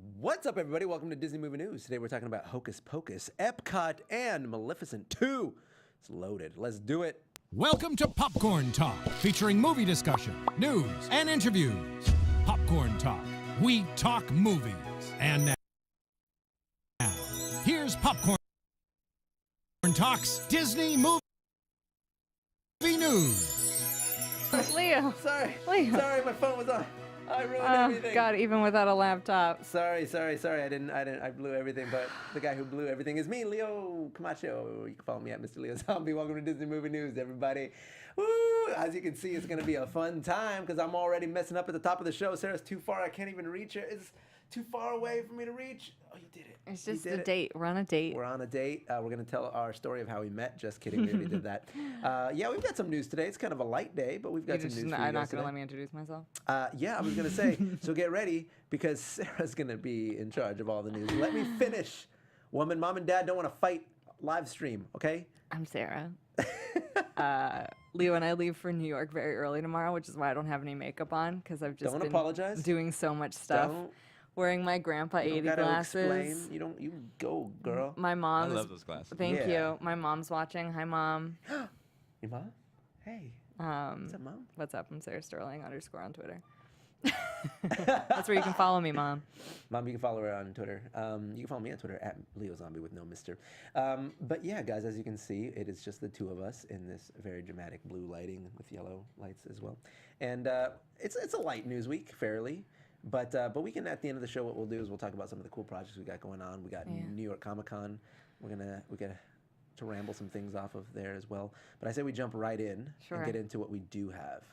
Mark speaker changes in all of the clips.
Speaker 1: What's up, everybody? Welcome to Disney Movie News. Today we're talking about Hocus Pocus, EPCOT, and Maleficent 2. It's loaded. Let's do it.
Speaker 2: Welcome to Popcorn Talk, featuring movie discussion, news, and interviews. Popcorn Talk. We talk movies. And now, here's Popcorn Talk's Disney Movie News.
Speaker 3: Leo.
Speaker 1: Sorry, my phone was on. I ruined everything.
Speaker 3: God, even without a laptop.
Speaker 1: Sorry. I blew everything, but the guy who blew everything is me, Leo Camacho. You can follow me at Mr. Leo Zombie. Welcome to Disney Movie News, everybody. Woo! As you can see, it's going to be a fun time because I'm already messing up at the top of the show. Sarah's too far. I can't even reach her. It's too far away for me to reach. Oh, you did it.
Speaker 3: It's just a date. We're on a date.
Speaker 1: We're on a date. We're going to tell our story of how we met. Just kidding. We already did that. Yeah, we've got some news today. It's kind of a light day, but we've got some news for you
Speaker 3: I'm not
Speaker 1: guys
Speaker 3: going to
Speaker 1: today.
Speaker 3: let me introduce myself.
Speaker 1: Yeah, I was going to say, so get ready because Sarah's going to be in charge of all the news. Let me finish. Woman, mom, and dad don't want to fight live stream, okay?
Speaker 3: I'm Sarah. Leo and I leave for New York very early tomorrow, which is why I don't have any makeup on because I've just been doing so much stuff. Wearing my grandpa 80 glasses.
Speaker 1: Explain. You go, girl.
Speaker 3: My mom.
Speaker 4: I love those glasses.
Speaker 3: Thank you. My mom's watching. Hi, Mom.
Speaker 1: Your mom? Hey. What's up, Mom?
Speaker 3: What's up? I'm Sarah Sterling _ on Twitter. That's where you can follow me, Mom.
Speaker 1: Mom, you can follow her on Twitter. You can follow me on Twitter at Leo Zombie with no mister. But yeah, guys, as you can see, it is just the two of us in this very dramatic blue lighting with yellow lights as well. And it's a light news week, fairly. But we can, at the end of the show, what we'll do is we'll talk about some of the cool projects we got going on. We got New York Comic Con. We got to ramble some things off of there as well. But I say we jump right in and get into what we do have.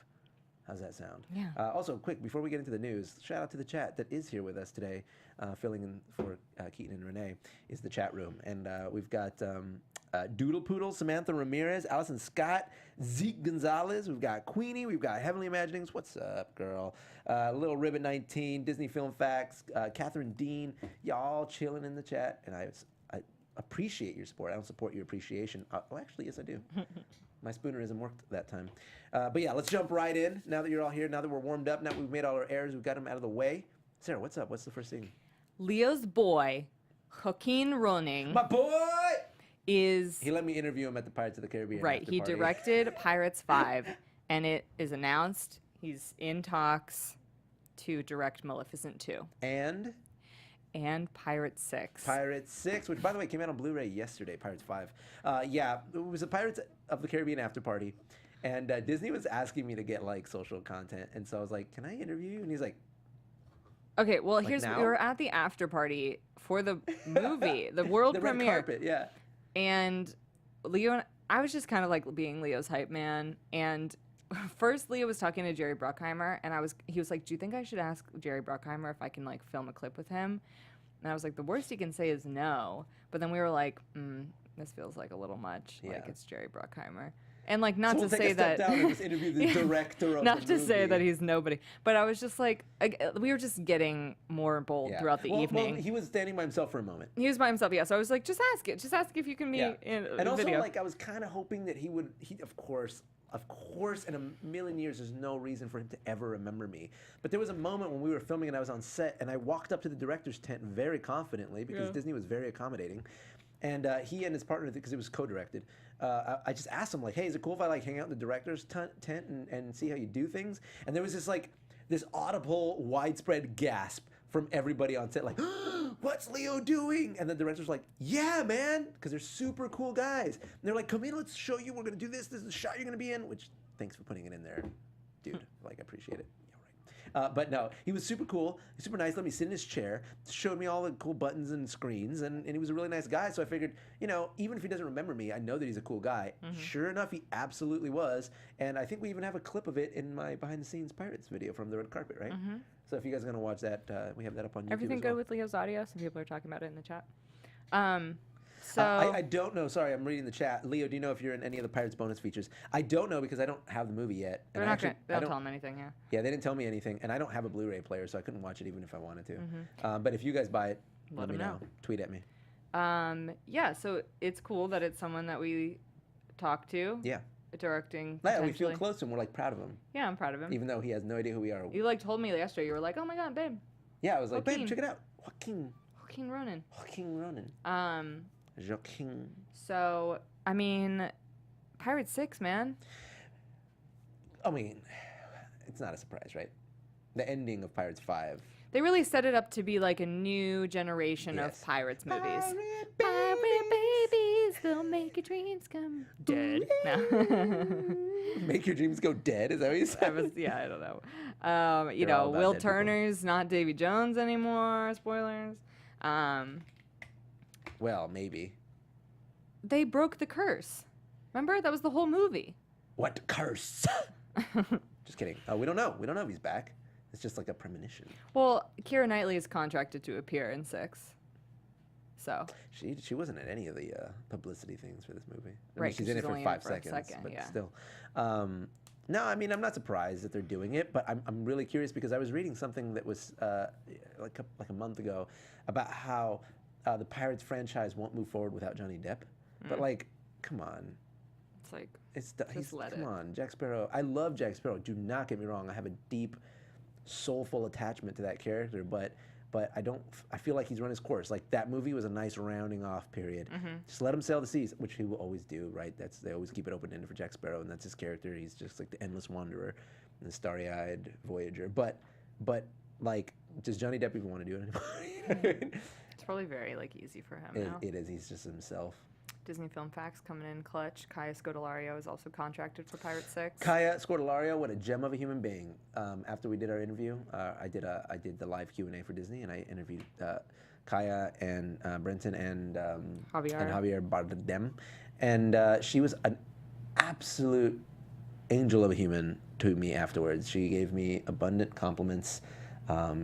Speaker 1: How's that sound?
Speaker 3: Yeah.
Speaker 1: Also, quick, before we get into the news, shout out to the chat that is here with us today, filling in for Keetin and Renee, is the chat room. And we've got Doodle Poodle, Samantha Ramirez, Allison Scott, Zeke Gonzalez, we've got Queenie, we've got Heavenly Imaginings, what's up, girl? Little Ribbit 19, Disney Film Facts, Catherine Dean, y'all chilling in the chat. And I appreciate your support. I don't support your appreciation. Actually, yes, I do. My spoonerism worked that time. But yeah, let's jump right in. Now that you're all here, now that we're warmed up, now that we've made all our errors, we've got them out of the way. Sarah, what's up? What's the first thing?
Speaker 3: Leo's boy, Joachin Ronning.
Speaker 1: My boy! He let me interview him at the Pirates of the Caribbean.
Speaker 3: Right, he directed Pirates 5, and it is announced he's in talks to direct Maleficent 2. And Pirates 6.
Speaker 1: Pirates 6, which, by the way, came out on Blu-ray yesterday, Pirates 5. Yeah, it was a Pirates of the Caribbean after party, and Disney was asking me to get, like, social content, and so I was like, can I interview you? And he's like...
Speaker 3: Okay, well, we were at the after party for the movie, the world premiere.
Speaker 1: Red carpet, yeah.
Speaker 3: And Leo and I was just kind of like being Leo's hype man. And first Leo was talking to Jerry Bruckheimer, and he was like, do you think I should ask Jerry Bruckheimer if I can like film a clip with him? And I was like, the worst he can say is no. But then we were like, this feels like a little much. Yeah. Like it's Jerry Bruckheimer. And like not to say that
Speaker 1: down and just interview the director of
Speaker 3: not
Speaker 1: the
Speaker 3: to
Speaker 1: movie.
Speaker 3: Say that he's nobody, but I was just like we were just getting more bold throughout the evening.
Speaker 1: Well, he was standing by himself for a moment.
Speaker 3: He was by himself, yeah. So I was like, just ask if you can be in
Speaker 1: and also
Speaker 3: video.
Speaker 1: like I was kind of hoping that he of course in a million years there's no reason for him to ever remember me. But there was a moment when we were filming and I was on set and I walked up to the director's tent very confidently because Disney was very accommodating. And he and his partner, because it was co-directed, I just asked him, like, hey, is it cool if I, like, hang out in the director's tent and see how you do things? And there was this audible, widespread gasp from everybody on set, like, what's Leo doing? And the director's like, yeah, man, because they're super cool guys. And they're like, come in, let's show you, we're going to do this. This is the shot you're going to be in, which, thanks for putting it in there, dude. Like, I appreciate it. But no, he was super cool, super nice, let me sit in his chair, showed me all the cool buttons and screens, and he was a really nice guy, so I figured, even if he doesn't remember me, I know that he's a cool guy. Sure enough, he absolutely was, and I think we even have a clip of it in my behind-the-scenes Pirates video from the red carpet, right? So if you guys are going to watch that, we have that up on YouTube
Speaker 3: Everything
Speaker 1: as well.
Speaker 3: good with Leo's audio? Some people are talking about it in the chat.
Speaker 1: So I don't know. Sorry, I'm reading the chat. Leo, do you know if you're in any of the Pirates bonus features? I don't know because I don't have the movie yet.
Speaker 3: They're not going to tell him anything, yeah.
Speaker 1: Yeah, they didn't tell me anything, and I don't have a Blu-ray player, so I couldn't watch it even if I wanted to. But if you guys buy it, let me know. Tweet at me.
Speaker 3: Yeah, so it's cool that it's someone that we talk to.
Speaker 1: Yeah.
Speaker 3: Directing.
Speaker 1: Yeah, we feel close to him. We're like proud of him.
Speaker 3: Yeah, I'm proud of him.
Speaker 1: Even though he has no idea who we are.
Speaker 3: You like told me yesterday, you were like, oh my God, babe.
Speaker 1: Yeah, I was like, babe, check it out. Joachin
Speaker 3: Ronning.
Speaker 1: Joachin.
Speaker 3: So, I mean, Pirates 6, man.
Speaker 1: I mean, it's not a surprise, right? The ending of Pirates 5.
Speaker 3: They really set it up to be like a new generation of Pirates movies. Pirate babies, they'll make your dreams come dead. No.
Speaker 1: Make your dreams go dead? Is that what you said?
Speaker 3: I don't know. You know, Will Turner's not Davy Jones anymore. Spoilers.
Speaker 1: Well, maybe.
Speaker 3: They broke the curse. Remember? That was the whole movie.
Speaker 1: What curse? Just kidding. We don't know. We don't know if he's back. It's just like a premonition.
Speaker 3: Well, Keira Knightley is contracted to appear in 6. So.
Speaker 1: She wasn't in any of the publicity things for this movie. I
Speaker 3: Right,
Speaker 1: mean, she's in it for 5 seconds, but still. No, I mean, I'm not surprised that they're doing it, but I'm really curious because I was reading something that was like a month ago about how the Pirates franchise won't move forward without Johnny Depp. But like, come on.
Speaker 3: It's like,
Speaker 1: come on, Jack Sparrow. I love Jack Sparrow. Do not get me wrong. I have a deep, soulful attachment to that character, but I feel like he's run his course. Like, that movie was a nice rounding off period. Just let him sail the seas, which he will always do, right? They always keep it open-ended for Jack Sparrow, and that's his character. He's just like the endless wanderer and the starry-eyed voyager. But like, does Johnny Depp even want to do it anymore?
Speaker 3: It's probably very like easy for him now.
Speaker 1: It is. He's just himself.
Speaker 3: Disney Film Facts coming in clutch. Kaya Scodelario is also contracted for Pirates 6.
Speaker 1: Kaya Scodelario, what a gem of a human being. After we did our interview, I did the live Q&A for Disney, and I interviewed Kaya and Brenton and Javier Bardem, and she was an absolute angel of a human to me afterwards. She gave me abundant compliments.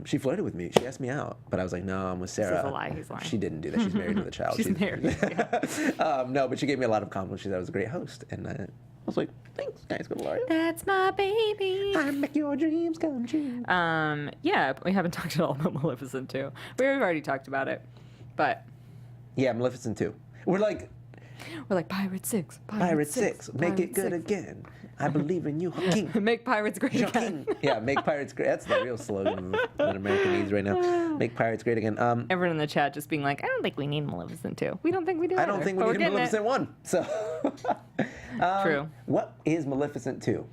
Speaker 1: She flirted with me. She asked me out, but I was like, no, I'm with Sarah.
Speaker 3: This is a lie. He's lying.
Speaker 1: She didn't do that. She's married with a child.
Speaker 3: She's married. Yeah.
Speaker 1: No, but she gave me a lot of compliments. She said I was a great host, and I was like, thanks, guys. Good Lord.
Speaker 3: That's my baby.
Speaker 1: I make your dreams come true.
Speaker 3: Yeah, we haven't talked at all about Maleficent 2. We've already talked about it, but
Speaker 1: yeah, Maleficent 2. We're like
Speaker 3: Pirates 6.
Speaker 1: Pirates 6. Make it good again. I believe in you, King.
Speaker 3: Make Pirates great again.
Speaker 1: Yeah, make Pirates great. That's the real slogan that America needs right now. Make Pirates great again.
Speaker 3: Everyone in the chat just being like, I don't think we need Maleficent 2. We don't think we do.
Speaker 1: I don't think we need Maleficent 1. So,
Speaker 3: True.
Speaker 1: What is Maleficent 2?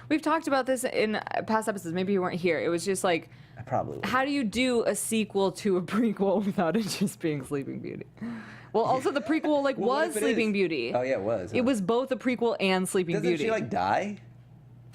Speaker 3: We've talked about this in past episodes. Maybe you weren't here. It was just like, how do you do a sequel to a prequel without it just being Sleeping Beauty? Well, also the prequel was Sleeping Beauty.
Speaker 1: Oh yeah, it was.
Speaker 3: It was both a prequel and Sleeping Beauty.
Speaker 1: Doesn't she die?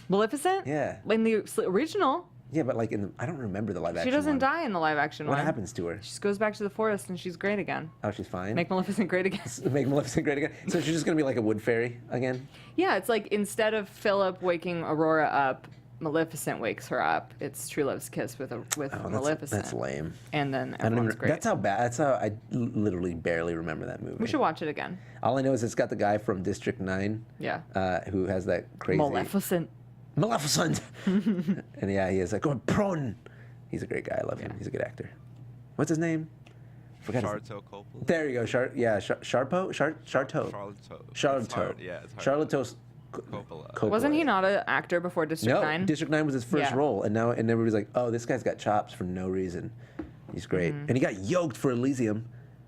Speaker 3: Maleficent?
Speaker 1: Yeah.
Speaker 3: In the original.
Speaker 1: Yeah, but like I don't remember the live action.
Speaker 3: She doesn't
Speaker 1: one.
Speaker 3: Die in the live action one.
Speaker 1: What happens to her?
Speaker 3: She just goes back to the forest and she's great again.
Speaker 1: Oh, she's fine.
Speaker 3: Make Maleficent great again.
Speaker 1: Make Maleficent great again. So she's just gonna be like a wood fairy again?
Speaker 3: Yeah, it's like instead of Philip waking Aurora up, Maleficent wakes her up. It's True Love's Kiss with Maleficent.
Speaker 1: That's lame.
Speaker 3: And then everyone's great.
Speaker 1: That's how bad. That's how I literally barely remember that movie.
Speaker 3: We should watch it again.
Speaker 1: All I know is it's got the guy from District 9.
Speaker 3: Yeah.
Speaker 1: Who has that crazy.
Speaker 3: Maleficent.
Speaker 1: And yeah, he is like going prone. He's a great guy. I love him. He's a good actor. What's his name?
Speaker 4: Charlton Coppola.
Speaker 1: There you go. Charteau.
Speaker 4: Yeah, it's hard.
Speaker 1: Charlton Coppola.
Speaker 3: Wasn't he not an actor before District 9?
Speaker 1: No, District 9 was his first role, and everybody's like, oh, this guy's got chops for no reason. He's great. And he got yoked for Elysium.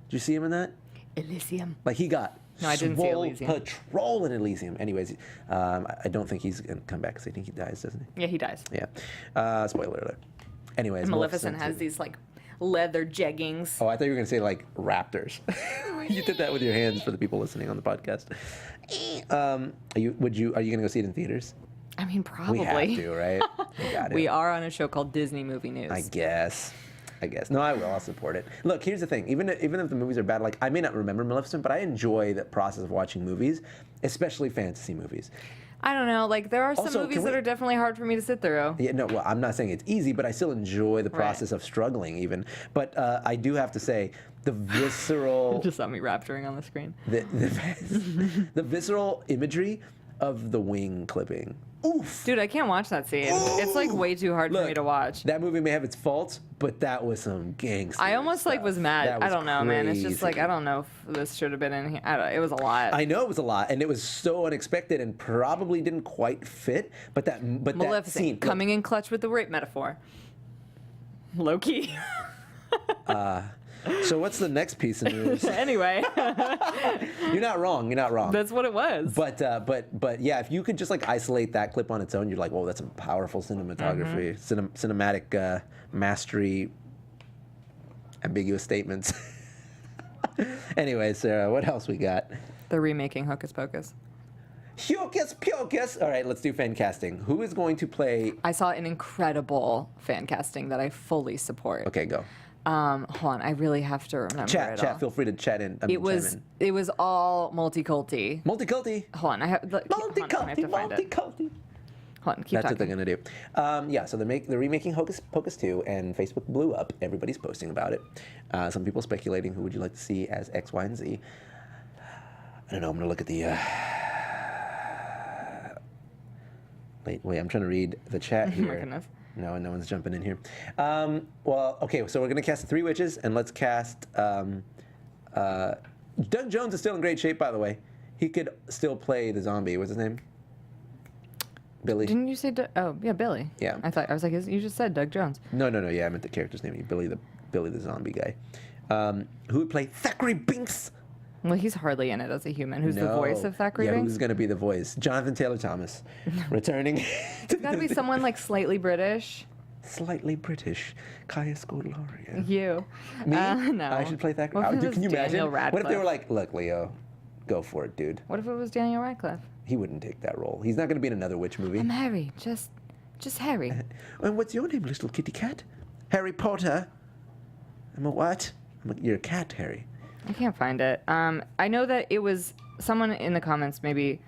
Speaker 1: Did you see him in that?
Speaker 3: Elysium.
Speaker 1: Like, he got
Speaker 3: No, I didn't see Elysium.
Speaker 1: patrol in Elysium. Anyways, I don't think he's going to come back because I think he dies, doesn't he?
Speaker 3: Yeah, he dies.
Speaker 1: Yeah. Spoiler alert. Anyways,
Speaker 3: and Maleficent has these, like, leather jeggings.
Speaker 1: Oh, I thought you were going to say, like, raptors. You did that with your hands for the people listening on the podcast. Are you going to go see it in theaters?
Speaker 3: I mean, probably.
Speaker 1: We have to, right? We got it.
Speaker 3: We are on a show called Disney Movie News.
Speaker 1: I guess. No, I will. I'll support it. Look, here's the thing. Even if the movies are bad, like, I may not remember Maleficent, but I enjoy the process of watching movies, especially fantasy movies.
Speaker 3: I don't know. Like, there are some movies that are definitely hard for me to sit through.
Speaker 1: Yeah, no, well, I'm not saying it's easy, but I still enjoy the process of struggling even. But I do have to say, the visceral...
Speaker 3: Just saw me rapturing on the screen.
Speaker 1: The visceral imagery of the wing clipping. Oof.
Speaker 3: Dude, I can't watch that scene. Ooh. It's like way too hard for me to watch.
Speaker 1: That movie may have its faults, but that was some gangster
Speaker 3: I almost
Speaker 1: stuff.
Speaker 3: Like was mad. I don't know, man. It's just like,
Speaker 1: crazy.
Speaker 3: I don't know if this should have been in here. It was a lot.
Speaker 1: I know it was a lot, and it was so unexpected and probably didn't quite fit. But
Speaker 3: Maleficent,
Speaker 1: that scene
Speaker 3: coming in clutch with the rape metaphor. Low key.
Speaker 1: So what's the next piece of news?
Speaker 3: Anyway,
Speaker 1: You're not wrong. You're not wrong.
Speaker 3: that's what it was.
Speaker 1: But yeah, if you could just like isolate that clip on its own, you're like, whoa, that's some powerful cinematography, cinematic mastery, ambiguous statements. Anyway, Sarah, what else we got?
Speaker 3: They're remaking Hocus Pocus.
Speaker 1: Hocus Pocus. All right, let's do fan casting. Who is going to play?
Speaker 3: I saw an incredible fan casting that I fully support.
Speaker 1: Okay, go.
Speaker 3: Hold on, I really have to remember it all.
Speaker 1: Chat. Feel free to chat in.
Speaker 3: It was all multiculti.
Speaker 1: Multiculti.
Speaker 3: Hold on, I have to find it.
Speaker 1: Multiculti.
Speaker 3: Hold on, keep
Speaker 1: That's
Speaker 3: talking.
Speaker 1: what they're gonna do. Yeah, so they're remaking Hocus Pocus 2, and Facebook blew up. Everybody's posting about it. Some people speculating who would you like to see as X, Y, and Z. I don't know. I'm gonna look at the. Wait. I'm trying to read the chat here.
Speaker 3: Oh my goodness.
Speaker 1: No one's jumping in here. Well, okay. So we're gonna cast 3 witches, and let's cast. Doug Jones is still in great shape, by the way. He could still play the zombie. What's his name? Billy.
Speaker 3: Didn't you say? Oh, yeah, Billy.
Speaker 1: Yeah.
Speaker 3: I was like, you just said Doug Jones.
Speaker 1: No. Yeah, I meant the character's name. Billy the zombie guy. Who would play Thackeray Binks?
Speaker 3: Well, he's hardly in it as a human. Who's the voice of Thackeray
Speaker 1: Yeah,
Speaker 3: Binks?
Speaker 1: who's gonna be the voice? Jonathan Taylor Thomas, returning.
Speaker 3: It's got to be someone like slightly British.
Speaker 1: Slightly British. Kaya Scodelario.
Speaker 3: You.
Speaker 1: Me?
Speaker 3: No.
Speaker 1: I should play Thackeray.
Speaker 3: What if it
Speaker 1: Dude,
Speaker 3: was
Speaker 1: can you
Speaker 3: Daniel
Speaker 1: imagine? What if they were
Speaker 3: Radcliffe?
Speaker 1: like, look, Leo, go for it, dude.
Speaker 3: What if it was Daniel Radcliffe?
Speaker 1: He wouldn't take that role. He's not gonna be in another witch movie.
Speaker 3: I'm Harry. Just Harry.
Speaker 1: And what's your name, little kitty cat? Harry Potter. I'm a what? You're a cat, Harry.
Speaker 3: I can't find it. I know that it was someone in the comments. Maybe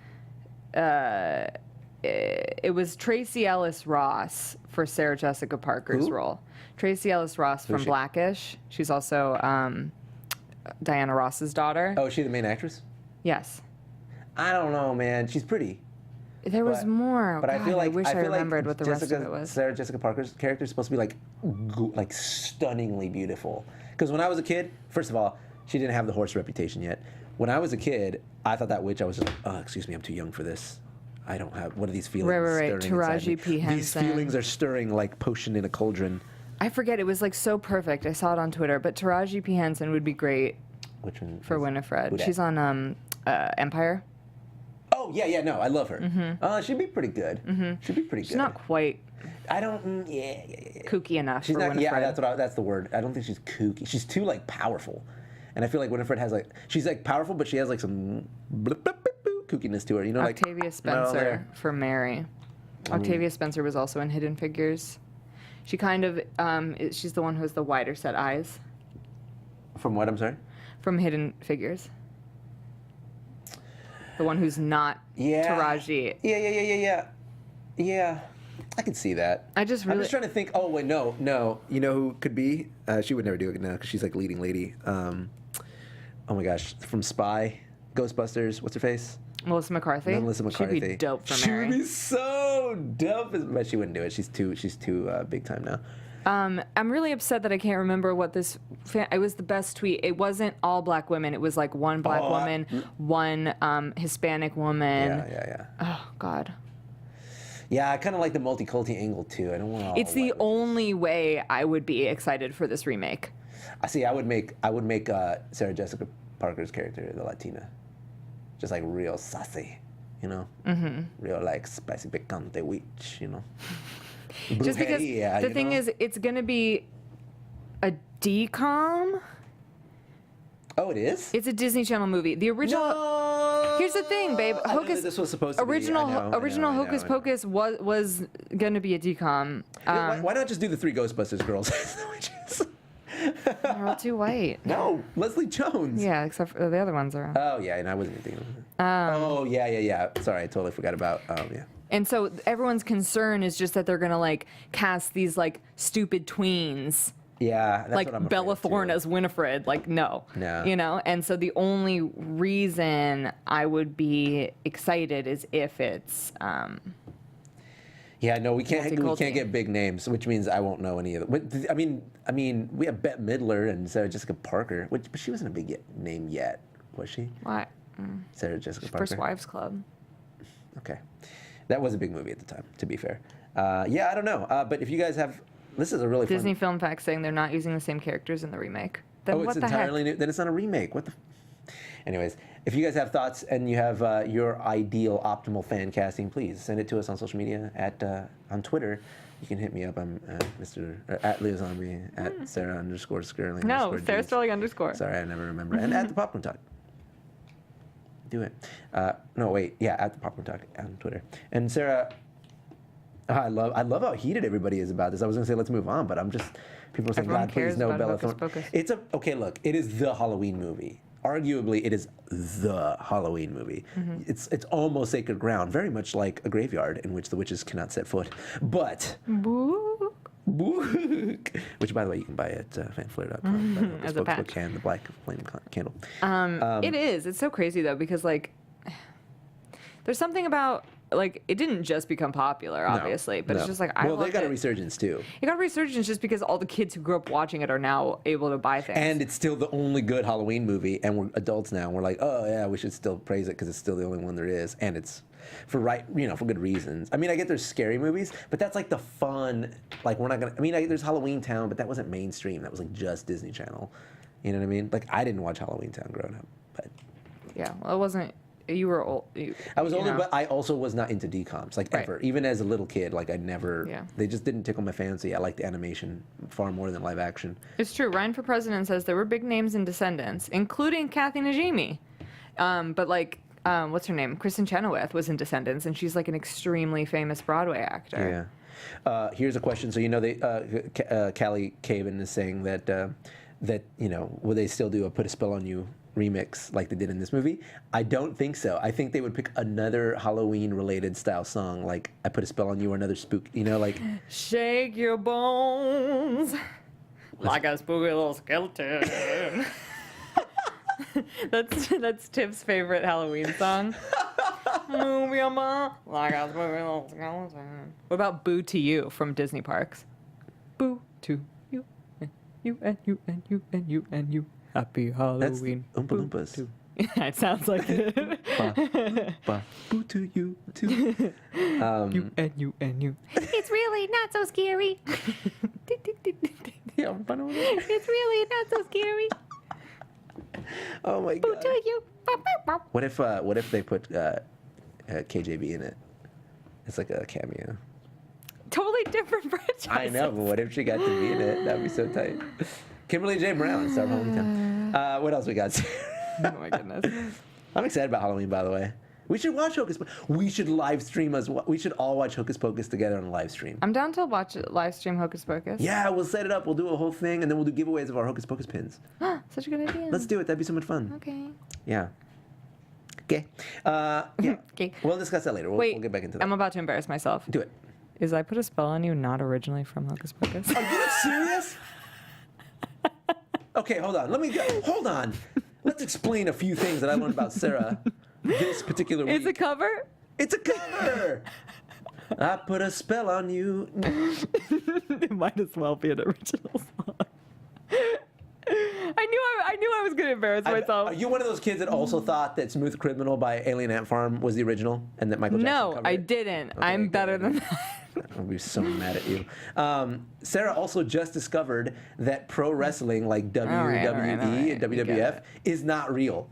Speaker 3: it was Tracy Ellis Ross for Sarah Jessica Parker's
Speaker 1: Who?
Speaker 3: role. Tracy Ellis Ross from
Speaker 1: she?
Speaker 3: Blackish. She's also Diana Ross's daughter.
Speaker 1: Oh, is she the main actress?
Speaker 3: Yes.
Speaker 1: I don't know, man. She's pretty.
Speaker 3: There was
Speaker 1: But-
Speaker 3: more.
Speaker 1: But I
Speaker 3: God,
Speaker 1: feel like
Speaker 3: wish I
Speaker 1: feel
Speaker 3: remembered
Speaker 1: like
Speaker 3: what the rest of it was.
Speaker 1: Sarah Jessica Parker's character is supposed to be like stunningly beautiful. Because when I was a kid, first of all, she didn't have the horse reputation yet. When I was a kid, I thought that witch. I was just like, oh, excuse me, I'm too young for this. I don't have. What are these feelings?
Speaker 3: Right.
Speaker 1: stirring inside me?
Speaker 3: Taraji P.
Speaker 1: These
Speaker 3: Henson.
Speaker 1: feelings are stirring like potion in a cauldron.
Speaker 3: I forget. It was like so perfect. I saw it on Twitter. But Taraji P. Henson would be great
Speaker 1: Which one?
Speaker 3: for
Speaker 1: Who
Speaker 3: Winifred.
Speaker 1: dat?
Speaker 3: She's on Empire.
Speaker 1: Oh yeah, no, I love her. She'd be pretty good. She'd be pretty good.
Speaker 3: She's not quite
Speaker 1: I don't. Yeah.
Speaker 3: kooky enough
Speaker 1: She's
Speaker 3: for
Speaker 1: not.
Speaker 3: Winifred.
Speaker 1: Yeah, that's the word. I don't think she's kooky. She's too like powerful, and I feel like Winifred has like she's like powerful, but she has like some kookiness to her. You know, like
Speaker 3: Octavia Spencer for Mary. Octavia Spencer was also in Hidden Figures. She kind of she's the one who has the wider set eyes
Speaker 1: From what? I'm sorry.
Speaker 3: from Hidden Figures. The one who's not
Speaker 1: Yeah.
Speaker 3: Taraji.
Speaker 1: Yeah. I can see that.
Speaker 3: I just
Speaker 1: I'm
Speaker 3: really
Speaker 1: just trying to think. Oh wait, no. You know who could be? She would never do it now because she's like leading lady. Oh my gosh, from Spy, Ghostbusters. What's her face?
Speaker 3: Melissa McCarthy.
Speaker 1: Melissa McCarthy.
Speaker 3: She'd be dope for
Speaker 1: She
Speaker 3: Mary.
Speaker 1: would be so dope, but she wouldn't do it. She's too big time now.
Speaker 3: I'm really upset that I can't remember what this. It was the best tweet. It wasn't all black women. It was like one black woman, one Hispanic woman.
Speaker 1: Yeah.
Speaker 3: Oh God.
Speaker 1: Yeah, I kind of like the multi-culti angle too. I don't want all.
Speaker 3: It's the
Speaker 1: white witches.
Speaker 3: only way I would be excited for this remake.
Speaker 1: I see. I would make Sarah Jessica Parker's character the Latina, just like real sassy, you know, real like spicy picante witch, you know.
Speaker 3: Just because
Speaker 1: Brujeria,
Speaker 3: the
Speaker 1: you
Speaker 3: thing
Speaker 1: know?
Speaker 3: is, it's gonna be a DCOM.
Speaker 1: Oh, it is.
Speaker 3: It's a Disney Channel movie. The original.
Speaker 1: No!
Speaker 3: Here's the thing, babe.
Speaker 1: I know
Speaker 3: Hocus.
Speaker 1: that this was supposed to
Speaker 3: original
Speaker 1: be. I know,
Speaker 3: original
Speaker 1: I know,
Speaker 3: Hocus
Speaker 1: I know.
Speaker 3: Pocus was gonna be a DCOM.
Speaker 1: Why not just do the 3 Ghostbusters girls?
Speaker 3: They're all too white.
Speaker 1: No, Leslie Jones.
Speaker 3: Yeah, except for the other ones are.
Speaker 1: Oh yeah, and I wasn't thinking. Oh yeah. Sorry, I totally forgot about. Yeah.
Speaker 3: And so everyone's concern is just that they're gonna like cast these like stupid tweens,
Speaker 1: Yeah. That's
Speaker 3: like
Speaker 1: what I'm
Speaker 3: Bella
Speaker 1: afraid of,
Speaker 3: Thorne
Speaker 1: too.
Speaker 3: as Winifred. Like no,
Speaker 1: No.
Speaker 3: you know. And so the only reason I would be excited is if it's
Speaker 1: Yeah, no, we can't
Speaker 3: Multi-culti.
Speaker 1: get big names, which means I won't know any of them. I mean, we have Bette Midler and Sarah Jessica Parker, but she wasn't a big name yet, was she?
Speaker 3: what
Speaker 1: Sarah Jessica Parker.
Speaker 3: First Wives Club.
Speaker 1: Okay, that was a big movie at the time. To be fair, yeah, I don't know, but if you guys have This is a really
Speaker 3: Disney
Speaker 1: fun...
Speaker 3: Film Facts saying they're not using the same characters in the remake. Then
Speaker 1: Oh,
Speaker 3: what
Speaker 1: it's
Speaker 3: the
Speaker 1: entirely
Speaker 3: heck?
Speaker 1: new. Then it's not a remake. What the... Anyways, if you guys have thoughts and you have your ideal optimal fan casting, please send it to us on social media on Twitter. You can hit me up. I'm at Leo Zombie, at Sarah _Skirling.
Speaker 3: No, Sarah Sterling _.
Speaker 1: Sorry, I never remember. And at the Popcorn Talk. Do it. No, wait. Yeah, at the Popcorn Talk on Twitter. And Sarah, I love how heated everybody is about this. I was gonna say let's move on, but I'm just people are saying,
Speaker 3: Everyone
Speaker 1: God, please
Speaker 3: cares
Speaker 1: no
Speaker 3: about
Speaker 1: Bella
Speaker 3: Hocus
Speaker 1: Thorne.
Speaker 3: Pocus.
Speaker 1: It's okay. Look, it is the Halloween movie. Arguably, it is the Halloween movie. It's almost sacred ground, very much like a graveyard in which the witches cannot set foot. But which, by the way, you can buy at fanflare.com.
Speaker 3: As a patch.
Speaker 1: Can, the black flame candle.
Speaker 3: It is. It's so crazy though because like, there's something about like it didn't just become popular, obviously, but it's just like I
Speaker 1: well, they
Speaker 3: loved
Speaker 1: got a
Speaker 3: it.
Speaker 1: resurgence too.
Speaker 3: It got a resurgence just because all the kids who grew up watching it are now able to buy things.
Speaker 1: And it's still the only good Halloween movie, and we're adults now. And we're like, oh yeah, we should still praise it because it's still the only one there is, and it's for good reasons. I mean, I get there's scary movies, but that's like the fun. Like we're not gonna. I mean, there's Halloween Town, but that wasn't mainstream. That was like just Disney Channel. You know what I mean? Like I didn't watch Halloween Town growing up, but
Speaker 3: yeah, well, it wasn't. You were old.
Speaker 1: I was older, but I also was not into DComs, like ever. Even as a little kid, like I never.
Speaker 3: Yeah.
Speaker 1: They just didn't tickle my fancy. I liked the animation far more than live action.
Speaker 3: It's true. Ryan for President says there were big names in Descendants, including Kathy Najimy. But like, what's her name? Kristen Chenoweth was in Descendants, and she's like an extremely famous Broadway actor.
Speaker 1: Yeah. Here's a question. So Callie Caven is saying that will they still do a "Put a Spell on You" remix like they did in this movie? I don't think so. I think they would pick another Halloween-related style song, like "I Put a Spell on You" or another spook. Like
Speaker 3: shake your bones like a spooky little skeleton. That's Tip's favorite Halloween song. Move your mom like a spooky little skeleton. What about "Boo to You" from Disney Parks? Boo to you, and you and you and you and you and you. Happy Halloween.
Speaker 1: That's Oompa Loompas.
Speaker 3: It sounds like it.
Speaker 1: Boo to you, too.
Speaker 3: You and you and you. It's really not so scary.
Speaker 1: Yeah, I'm fun with it.
Speaker 3: It's really not so scary.
Speaker 1: Oh my
Speaker 3: Boo
Speaker 1: god.
Speaker 3: to you.
Speaker 1: What if they put KJB in it? It's like a cameo.
Speaker 3: Totally different franchise.
Speaker 1: I know, but what if she got to be in it? That'd be so tight. Kimberly J. Brown, star of Halloween Town. What else we got?
Speaker 3: Oh my goodness.
Speaker 1: I'm excited about Halloween, by the way. We should watch Hocus Pocus. We should live stream us. We should all watch Hocus Pocus together on a live stream.
Speaker 3: I'm down to watch it, live stream Hocus Pocus.
Speaker 1: Yeah, we'll set it up. We'll do a whole thing, and then we'll do giveaways of our Hocus Pocus pins.
Speaker 3: Such a good idea.
Speaker 1: Let's do it. That'd be so much fun.
Speaker 3: Okay.
Speaker 1: Yeah. Okay. Yeah.
Speaker 3: Okay.
Speaker 1: We'll discuss that later. We'll get back into that.
Speaker 3: I'm about to embarrass myself.
Speaker 1: Do it.
Speaker 3: Is I Put a Spell on You not originally from Hocus Pocus?
Speaker 1: Are you serious? Okay, hold on. Hold on. Let's explain a few things that I learned about Sarah this particular week.
Speaker 3: It's a cover?
Speaker 1: It's a cover. I put a spell on you.
Speaker 3: It might as well be an original song. I knew I was going to embarrass myself.
Speaker 1: Are you one of those kids that also thought that "Smooth Criminal" by Alien Ant Farm was the original, and that Michael Jackson
Speaker 3: No,
Speaker 1: covered
Speaker 3: I
Speaker 1: it?
Speaker 3: didn't.
Speaker 1: Okay,
Speaker 3: I'm better
Speaker 1: good.
Speaker 3: than that.
Speaker 1: I'll be so mad at you. Sarah also just discovered that pro wrestling like WWE and WWF is not real.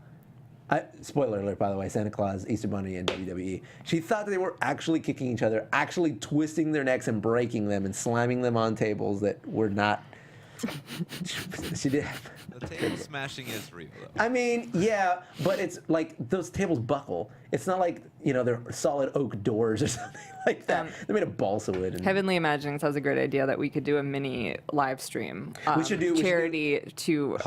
Speaker 1: Spoiler alert, by the way, Santa Claus, Easter Bunny, and WWE. She thought they were actually kicking each other, actually twisting their necks and breaking them and slamming them on tables that were not. She did.
Speaker 4: The table smashing is real, though.
Speaker 1: I mean, yeah, but it's like those tables buckle. It's not like, they're solid oak doors or something like that. They're made of balsa wood. And
Speaker 3: Heavenly Imaginings has a great idea that we could do a mini live stream charity to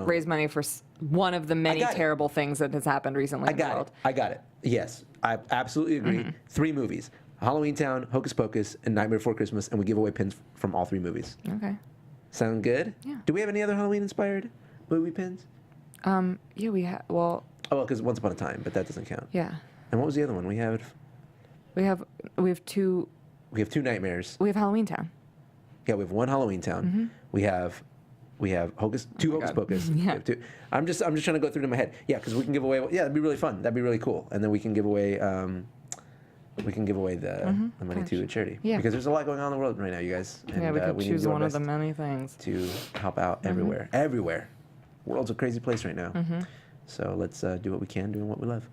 Speaker 3: raise money for one of the many terrible things that has happened recently in the world.
Speaker 1: I got it. Yes, I absolutely agree. 3 movies: Halloween Town, Hocus Pocus, and Nightmare Before Christmas, and we give away pins from all 3 movies.
Speaker 3: Okay.
Speaker 1: Sound good?
Speaker 3: Yeah.
Speaker 1: Do we have any other Halloween-inspired movie pins?
Speaker 3: Yeah, we have. Well.
Speaker 1: Oh, because Once Upon a Time, but that doesn't count.
Speaker 3: Yeah.
Speaker 1: And what was the other one? We have
Speaker 3: 2.
Speaker 1: We have 2 Nightmares.
Speaker 3: We have Halloween Town.
Speaker 1: Yeah, we have 1 Halloween Town. We have Hocus Pocus.
Speaker 3: Yeah.
Speaker 1: We have 2. I'm just trying to go through to my head. Yeah, because we can give away. Yeah, that'd be really fun. That'd be really cool. And then we can give away we can give away the money to a charity.
Speaker 3: Yeah.
Speaker 1: Because there's a lot going on in the world right now, you guys. And,
Speaker 3: Yeah, we could
Speaker 1: need to
Speaker 3: choose
Speaker 1: do our
Speaker 3: one of the
Speaker 1: best
Speaker 3: many things.
Speaker 1: to help out everywhere. Everywhere. World's a crazy place right now. So let's do what we can, doing what we love.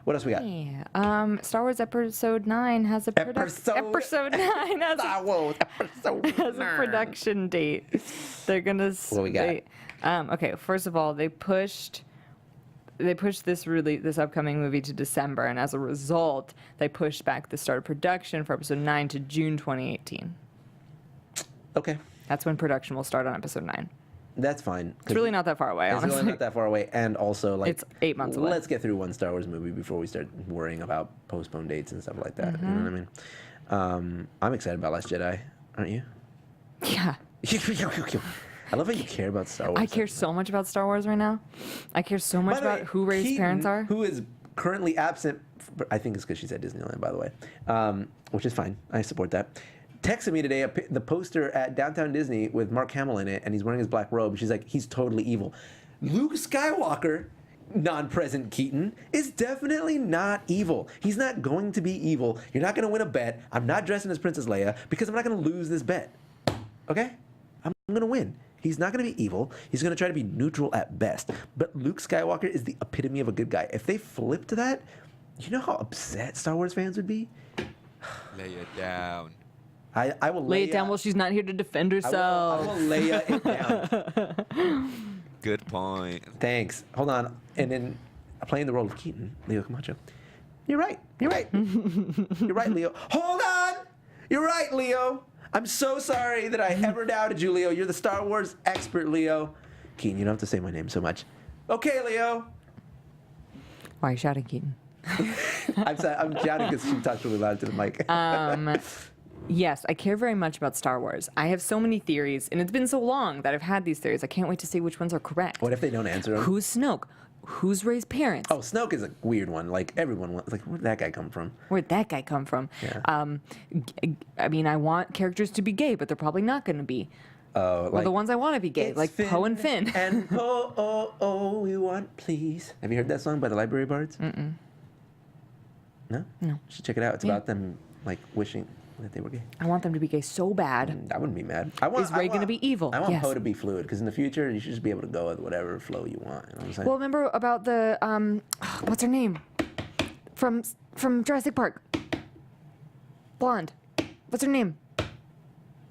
Speaker 1: What else we got?
Speaker 3: Yeah. Star Wars Episode 9 has a Episode 9 has
Speaker 1: Star Wars Episode
Speaker 3: has a production date. They're gonna.
Speaker 1: What we got?
Speaker 3: Okay. First of all, they pushed this upcoming movie to December, and as a result, they pushed back the start of production for Episode 9 to June 2018.
Speaker 1: Okay.
Speaker 3: That's when production will start on Episode 9.
Speaker 1: That's fine.
Speaker 3: It's really not that far away, honestly.
Speaker 1: It's really not that far away. And also, like,
Speaker 3: It's 8 months away.
Speaker 1: Let's get through one Star Wars movie before we start worrying about postponed dates and stuff like that. You know what I mean? I'm excited about Last Jedi. Aren't you?
Speaker 3: Yeah.
Speaker 1: I love how you care about Star Wars.
Speaker 3: I care so much about Star Wars right now. I care so much
Speaker 1: By the way,
Speaker 3: about who Rey's parents are.
Speaker 1: Who is currently absent. I think it's because she's at Disneyland, by the way, which is fine. I support that. Texted me today the poster at Downtown Disney with Mark Hamill in it, and he's wearing his black robe. She's like, he's totally evil. Luke Skywalker, non-present Keetin, is definitely not evil. He's not going to be evil. You're not going to win a bet. I'm not dressing as Princess Leia because I'm not going to lose this bet. Okay? I'm going to win. He's not going to be evil. He's going to try to be neutral at best. But Luke Skywalker is the epitome of a good guy. If they flipped that, you know how upset Star Wars fans would be?
Speaker 4: Lay it down.
Speaker 1: I will
Speaker 3: Lay it down while she's not here to defend herself.
Speaker 1: I will lay it down.
Speaker 4: Good point.
Speaker 1: Thanks. Hold on. And then playing the role of Keetin, Leo Camacho. You're right. You're right. You're right, Leo. Hold on. You're right, Leo. I'm so sorry that I ever doubted you, Leo. You're the Star Wars expert, Leo. Keetin, you don't have to say my name so much. Okay, Leo.
Speaker 3: Why are you shouting, Keetin?
Speaker 1: I'm shouting because she talks really loud to the mic.
Speaker 3: Yes, I care very much about Star Wars. I have so many theories, and it's been so long that I've had these theories. I can't wait to see which ones are correct.
Speaker 1: What if they don't answer them?
Speaker 3: Who's Snoke? Who's Rey's parents?
Speaker 1: Oh, Snoke is a weird one. Like, everyone wants, like, where'd that guy come from?
Speaker 3: Where'd that guy come from?
Speaker 1: Yeah.
Speaker 3: I mean, I want characters to be gay, but they're probably not going to be.
Speaker 1: Oh,
Speaker 3: Well, the ones I want to be gay,
Speaker 1: It's
Speaker 3: like Poe and Finn.
Speaker 1: And oh, we want please. Have you heard that song by the Library Bards?
Speaker 3: Mm-mm.
Speaker 1: No?
Speaker 3: No.
Speaker 1: You should check it out. It's about them, like, wishing that they were gay.
Speaker 3: I want them to be gay so bad.
Speaker 1: I wouldn't be mad.
Speaker 3: Is Rey gonna be evil?
Speaker 1: I want
Speaker 3: Yes.
Speaker 1: Poe to be fluid, because in the future, you should just be able to go with whatever flow you want. You know what I'm saying?
Speaker 3: Well, remember about the what's her name from Jurassic Park? Blonde. What's her name?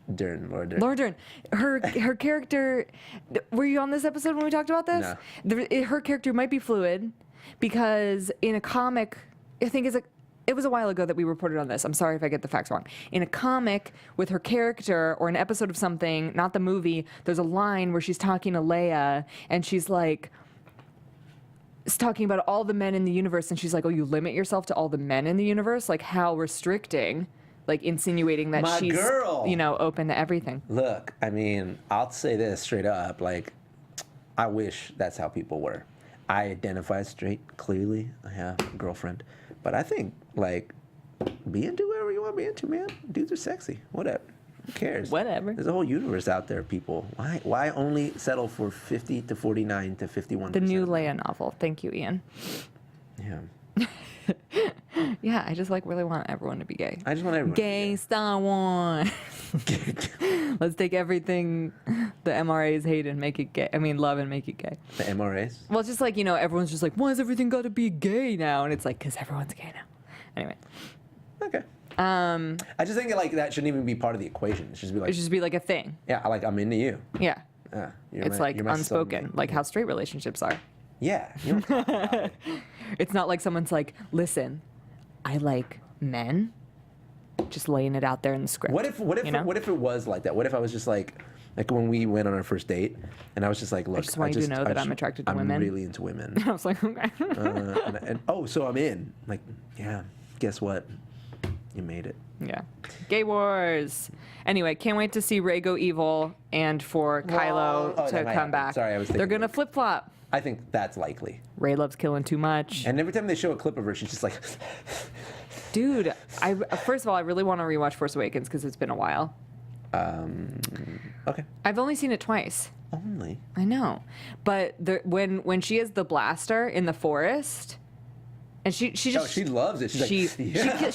Speaker 3: Laura Dern. Her character. Were you on this episode when we talked about this?
Speaker 1: No.
Speaker 3: Her character might be fluid because in a comic, I think it was a while ago that we reported on this. I'm sorry if I get the facts wrong. In a comic with her character or an episode of something, not the movie, there's a line where she's talking to Leia and she's like, is talking about all the men in the universe, and she's like, oh, you limit yourself to all the men in the universe? Like, how restricting, like insinuating that
Speaker 1: My
Speaker 3: she's,
Speaker 1: girl.
Speaker 3: Open to everything.
Speaker 1: Look, I mean, I'll say this straight up. Like, I wish that's how people were. I identify straight, clearly. I have a girlfriend. But I think, like, be into whoever you want to be into, man. Dudes are sexy. Whatever. Who cares?
Speaker 3: Whatever.
Speaker 1: There's a whole universe out there, people. Why only settle for 50 to 49 to 51%?
Speaker 3: The new Leia novel. Thank you, Ian.
Speaker 1: Yeah.
Speaker 3: Yeah, I just really want everyone to be gay.
Speaker 1: I just want everyone to be
Speaker 3: Gay Star Wars. Let's take everything the MRAs hate and make it gay. I mean, love and make it gay.
Speaker 1: The MRAs?
Speaker 3: Well, it's just like, everyone's just like, why has everything got to be gay now? And it's like, because everyone's gay now. Anyway.
Speaker 1: Okay. I just think that shouldn't even be part of the equation. It should just be like,
Speaker 3: It should just be like a thing.
Speaker 1: yeah, I'm into you.
Speaker 3: Yeah.
Speaker 1: You're
Speaker 3: It's
Speaker 1: my
Speaker 3: unspoken,
Speaker 1: soulmate.
Speaker 3: like how straight relationships are.
Speaker 1: Yeah. You don't talk about it.
Speaker 3: It's not like someone's like, listen, I like men. Just laying it out there in the script.
Speaker 1: What if it was like that? What if I was just like when we went on our first date, and I was just like, look,
Speaker 3: I just want you to know that I'm attracted to women.
Speaker 1: I'm really into women.
Speaker 3: I was like, okay.
Speaker 1: So I'm in. Like, yeah. Guess what? You made it.
Speaker 3: Yeah. Gay wars. Anyway, can't wait to see Rey go evil and for Kylo
Speaker 1: that
Speaker 3: to
Speaker 1: might
Speaker 3: come
Speaker 1: happen.
Speaker 3: back.
Speaker 1: Sorry, I was
Speaker 3: They're
Speaker 1: thinking
Speaker 3: gonna flip flop.
Speaker 1: I think that's likely.
Speaker 3: Rey loves killing too much.
Speaker 1: And every time they show a clip of her, she's just like,
Speaker 3: Dude, first of all, I really want to rewatch Force Awakens because it's been a while.
Speaker 1: okay.
Speaker 3: I've only seen it twice.
Speaker 1: Only.
Speaker 3: I know, but when she is the blaster in the forest, And she just
Speaker 1: she loves it. She's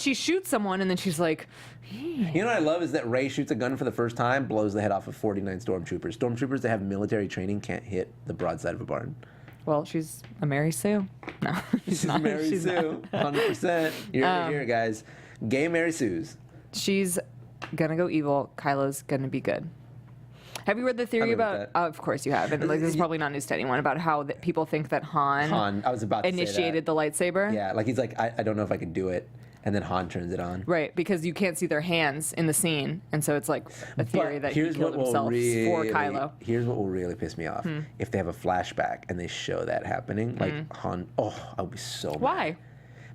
Speaker 3: she shoots someone and then she's like,
Speaker 1: You know what I love is that Rey shoots a gun for the first time, blows the head off of 49 stormtroopers. Stormtroopers that have military training can't hit the broadside of a barn.
Speaker 3: well, she's a Mary Sue. No,
Speaker 1: She's Mary Sue, 100%. You're here, guys. Gay Mary Sue's.
Speaker 3: She's gonna go evil. Kylo's gonna be good. Have you read the theory
Speaker 1: read
Speaker 3: about?
Speaker 1: that.
Speaker 3: Of course you have. And like, this is probably not news to anyone about how people think that Han
Speaker 1: I was about to
Speaker 3: initiated
Speaker 1: say
Speaker 3: the lightsaber.
Speaker 1: that. Yeah, like he's like, I don't know if I could do it. And then Han turns it on.
Speaker 3: Right, because you can't see their hands in the scene, and so it's like a theory that he killed himself for Kylo.
Speaker 1: Here's what will really piss me off. If they have a flashback and they show that happening, like Han, I would be so mad.
Speaker 3: Why?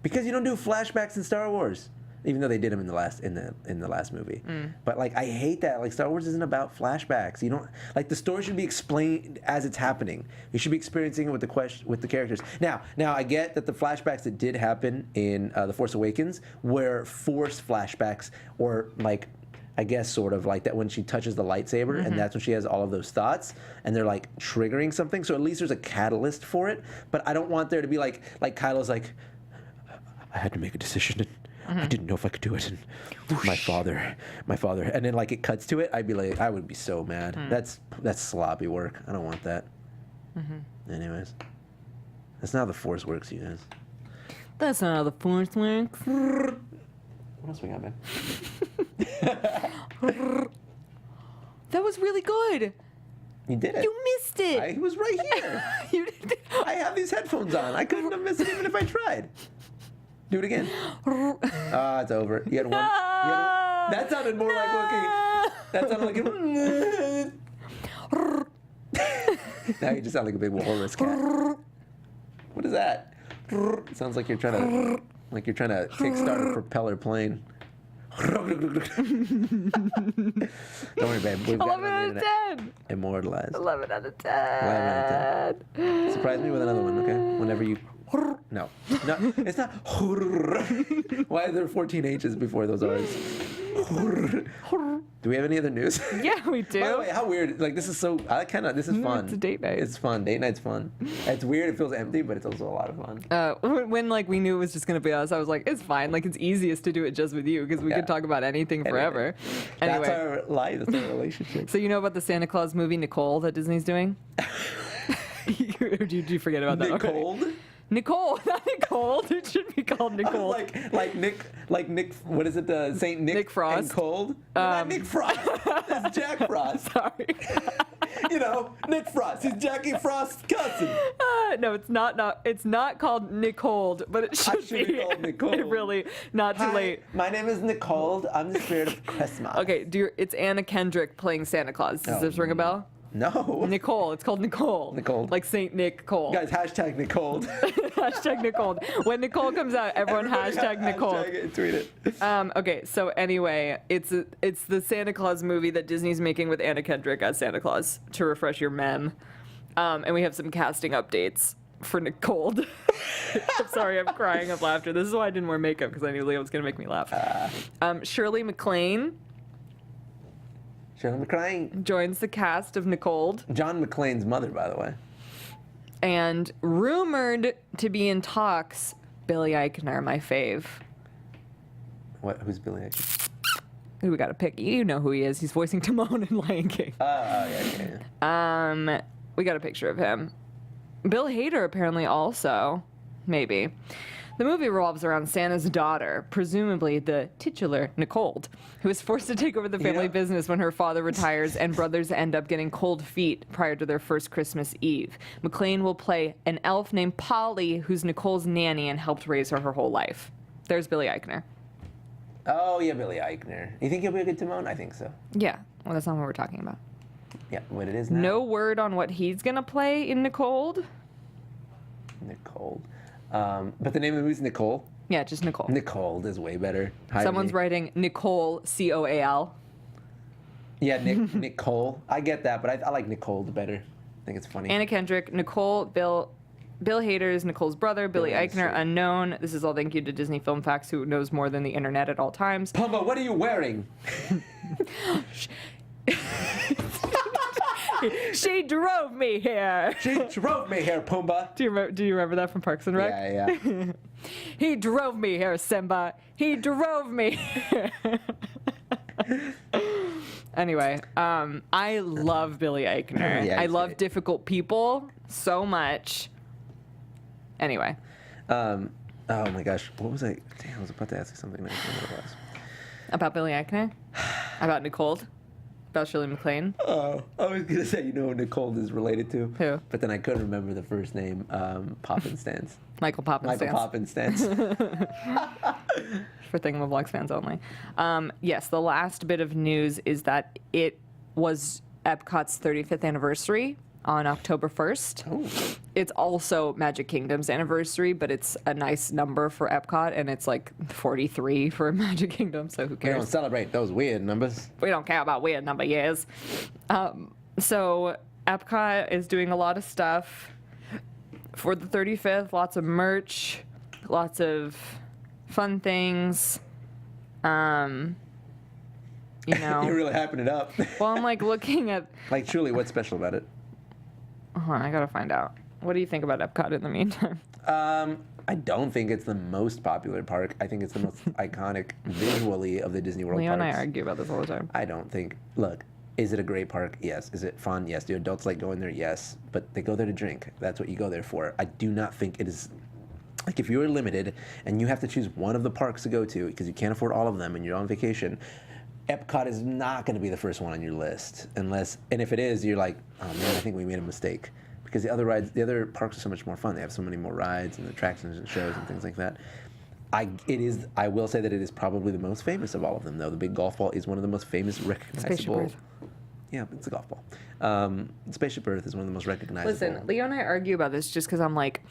Speaker 1: Because you don't do flashbacks in Star Wars. Even though they did them in the last movie, but like I hate that. Like Star Wars isn't about flashbacks. You don't like the story should be explained as it's happening. You should be experiencing it with the characters. Now I get that the flashbacks that did happen in The Force Awakens were forced flashbacks, or like I guess sort of like that when she touches the lightsaber and that's when she has all of those thoughts and they're like triggering something. So at least there's a catalyst for it. But I don't want there to be like Kylo's like, I had to make a decision. I didn't know if I could do it, and my father, and then like it cuts to it. I'd be like, I would be so mad. That's sloppy work. I don't want that. Anyways, that's not how the Force works, you guys.
Speaker 3: That's not how the Force works.
Speaker 1: What else we got, man?
Speaker 3: That was really good.
Speaker 1: You did it.
Speaker 3: You missed it.
Speaker 1: I was right here.
Speaker 3: You did.
Speaker 1: I have these headphones on. I couldn't have missed it even if I tried. Do it again. It's over. You had one. That sounded more like Wookiee. That sounded like Now you just sound like a big walrus cat. What is that? It sounds like you're trying to kickstart a propeller plane. Don't worry, babe. We've got
Speaker 3: 11 out of 10.
Speaker 1: Immortalized.
Speaker 3: 11 out of 10.
Speaker 1: 11 out of 10. Surprise me with another one, okay? Whenever you... No, it's not. Why are there 14 H's before those R's? Do we have any other news?
Speaker 3: Yeah, we do.
Speaker 1: By the way, how weird! Like this is so. This is fun.
Speaker 3: It's a date night.
Speaker 1: It's fun. Date night's fun. It's weird. It feels empty, but it's also a lot of fun.
Speaker 3: When like we knew it was just gonna be us, I was like, it's fine. Like it's easiest to do it just with you because we could talk about anything forever. Anyway.
Speaker 1: That's our life. That's our relationship.
Speaker 3: So you know about the Santa Claus movie Nicole that Disney's doing? Did you forget about that?
Speaker 1: Nicole.
Speaker 3: Okay. Nicole, not Nicole. It should be called Nicole.
Speaker 1: Like Nick. What is it? The Saint Nick
Speaker 3: Frost.
Speaker 1: And Cold. Not Nick Frost. That's Jack Frost.
Speaker 3: Sorry.
Speaker 1: You know, Nick Frost. He's Jackie Frost's cousin.
Speaker 3: No, it's not. It's not called Nicole, but it should
Speaker 1: be called Nicole.
Speaker 3: It really not too late.
Speaker 1: My name is Nicole. I'm the spirit of Christmas.
Speaker 3: Okay, it's Anna Kendrick playing Santa Claus. Does this ring a bell?
Speaker 1: No.
Speaker 3: Nicole. It's called Nicole.
Speaker 1: Nicole.
Speaker 3: Like Saint Nick Cole.
Speaker 1: Guys, hashtag Nicole.
Speaker 3: Hashtag Nicole. When Nicole comes out, everyone hashtag Nicole.
Speaker 1: Hashtag it, tweet it.
Speaker 3: Okay, so anyway, it's the Santa Claus movie that Disney's making with Anna Kendrick as Santa Claus, to refresh your mem. And we have some casting updates for Nicole. I'm sorry, I'm crying of laughter. This is why I didn't wear makeup, because I knew Leo was going to make me laugh. Shirley MacLaine joins the cast of Nicole.
Speaker 1: John McClane's mother, by the way.
Speaker 3: And rumored to be in talks, Billy Eichner, my fave.
Speaker 1: What? Who's Billy Eichner?
Speaker 3: Who we got to pick? You know who he is. He's voicing Timon in Lion King.
Speaker 1: Yeah.
Speaker 3: We got a picture of him. Bill Hader apparently also, maybe. The movie revolves around Santa's daughter, presumably the titular Nicole, who is forced to take over the family business when her father retires and brothers end up getting cold feet prior to their first Christmas Eve. Maclaine will play an elf named Polly, who's Nicole's nanny and helped raise her whole life. There's Billy Eichner.
Speaker 1: Oh, yeah, Billy Eichner. You think he'll be a good Timon? I think so.
Speaker 3: Yeah. Well, that's not what we're talking about.
Speaker 1: Yeah, what it is now.
Speaker 3: No word on what he's going to play in Nicole.
Speaker 1: Nicole. But the name of the movie is Nicole?
Speaker 3: Yeah, just Nicole.
Speaker 1: Nicole is way better.
Speaker 3: Someone's writing Nicole, C-O-A-L.
Speaker 1: Yeah, Nicole. I get that, but I like Nicole better. I think it's funny.
Speaker 3: Anna Kendrick, Nicole, Bill Hader is Nicole's brother, Billy Eichner, unknown. This is all thank you to Disney Film Facts, who knows more than the internet at all times.
Speaker 1: Pumba, what are you wearing?
Speaker 3: She drove me here.
Speaker 1: She drove me here, Pumbaa.
Speaker 3: Do you remember that from Parks and Rec?
Speaker 1: Yeah.
Speaker 3: He drove me here, Simba. He drove me here. Anyway, I love Billy Eichner.
Speaker 1: Yeah,
Speaker 3: I
Speaker 1: he's
Speaker 3: love
Speaker 1: great.
Speaker 3: difficult people so much. Anyway.
Speaker 1: Oh my gosh, what was I? Damn, I was about to ask you something. I don't know what it was.
Speaker 3: About Billy Eichner? About Nicole? About Shirley Maclaine?
Speaker 1: Oh, I was gonna say, you know who Nicole is related to?
Speaker 3: Who?
Speaker 1: But then I couldn't remember the first name. Poppinstance.
Speaker 3: Michael Poppins.
Speaker 1: Michael Poppinstance.
Speaker 3: For Thingamablogs fans only. Yes, the last bit of news is that it was Epcot's 35th anniversary on October 1st.
Speaker 1: Oh.
Speaker 3: It's also Magic Kingdom's anniversary, but it's a nice number for Epcot, and it's like 43 for Magic Kingdom, so who
Speaker 1: We don't
Speaker 3: cares?
Speaker 1: celebrate those weird numbers.
Speaker 3: We don't care about weird number years. So Epcot is doing a lot of stuff for the 35th, lots of merch, lots of fun things. You know.
Speaker 1: You're really hyping it up.
Speaker 3: Well, I'm like looking at.
Speaker 1: Like, truly, what's special about it?
Speaker 3: Hold on, I gotta find out. What do you think about Epcot in the meantime?
Speaker 1: I don't think it's the most popular park. I think it's the most iconic visually of the Disney World
Speaker 3: Leo
Speaker 1: parks.
Speaker 3: and I argue about this all the time.
Speaker 1: I don't think. Look, is it a great park? Yes. Is it fun? Yes. Do adults like going there? Yes. But they go there to drink. That's what you go there for. I do not think it is. Like, if you are limited and you have to choose one of the parks to go to because you can't afford all of them and you're on vacation, Epcot is not going to be the first one on your list unless, and if it is, you're like, oh man, I think we made a mistake, because the other parks are so much more fun. They have so many more rides and attractions and shows and things like that. I will say that it is probably the most famous of all of them, though. The big golf ball is one of the most famous, recognizable.
Speaker 3: Earth.
Speaker 1: Yeah, it's a golf ball. Spaceship Earth is one of the most recognizable.
Speaker 3: Listen, Leo and I argue about this just because I'm like,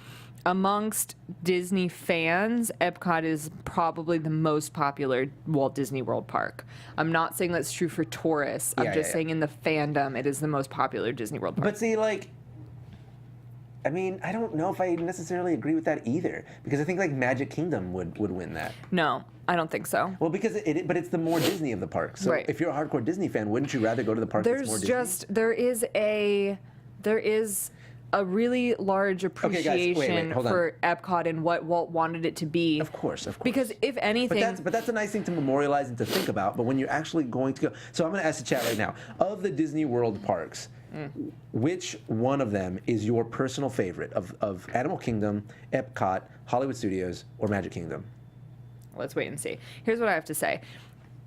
Speaker 3: amongst Disney fans, Epcot is probably the most popular Walt Disney World park. I'm not saying that's true for tourists. I'm just saying in the fandom, it is the most popular Disney World park.
Speaker 1: But see, like, I mean, I don't know if I necessarily agree with that either, because I think like Magic Kingdom would win that.
Speaker 3: No, I don't think so.
Speaker 1: Well, because but it's the more Disney of the parks. So
Speaker 3: Right.
Speaker 1: if you're a hardcore Disney fan, wouldn't you rather go to the park that's more Disney?
Speaker 3: There is a really large appreciation
Speaker 1: hold on.
Speaker 3: for Epcot and what Walt wanted it to be.
Speaker 1: Of course.
Speaker 3: Because if anything,
Speaker 1: But that's a nice thing to memorialize and to think about. But when you're actually going to go, so I'm going to ask the chat right now: of the Disney World parks, which one of them is your personal favorite of Animal Kingdom, Epcot, Hollywood Studios, or Magic Kingdom?
Speaker 3: let's wait and see. Here's what I have to say.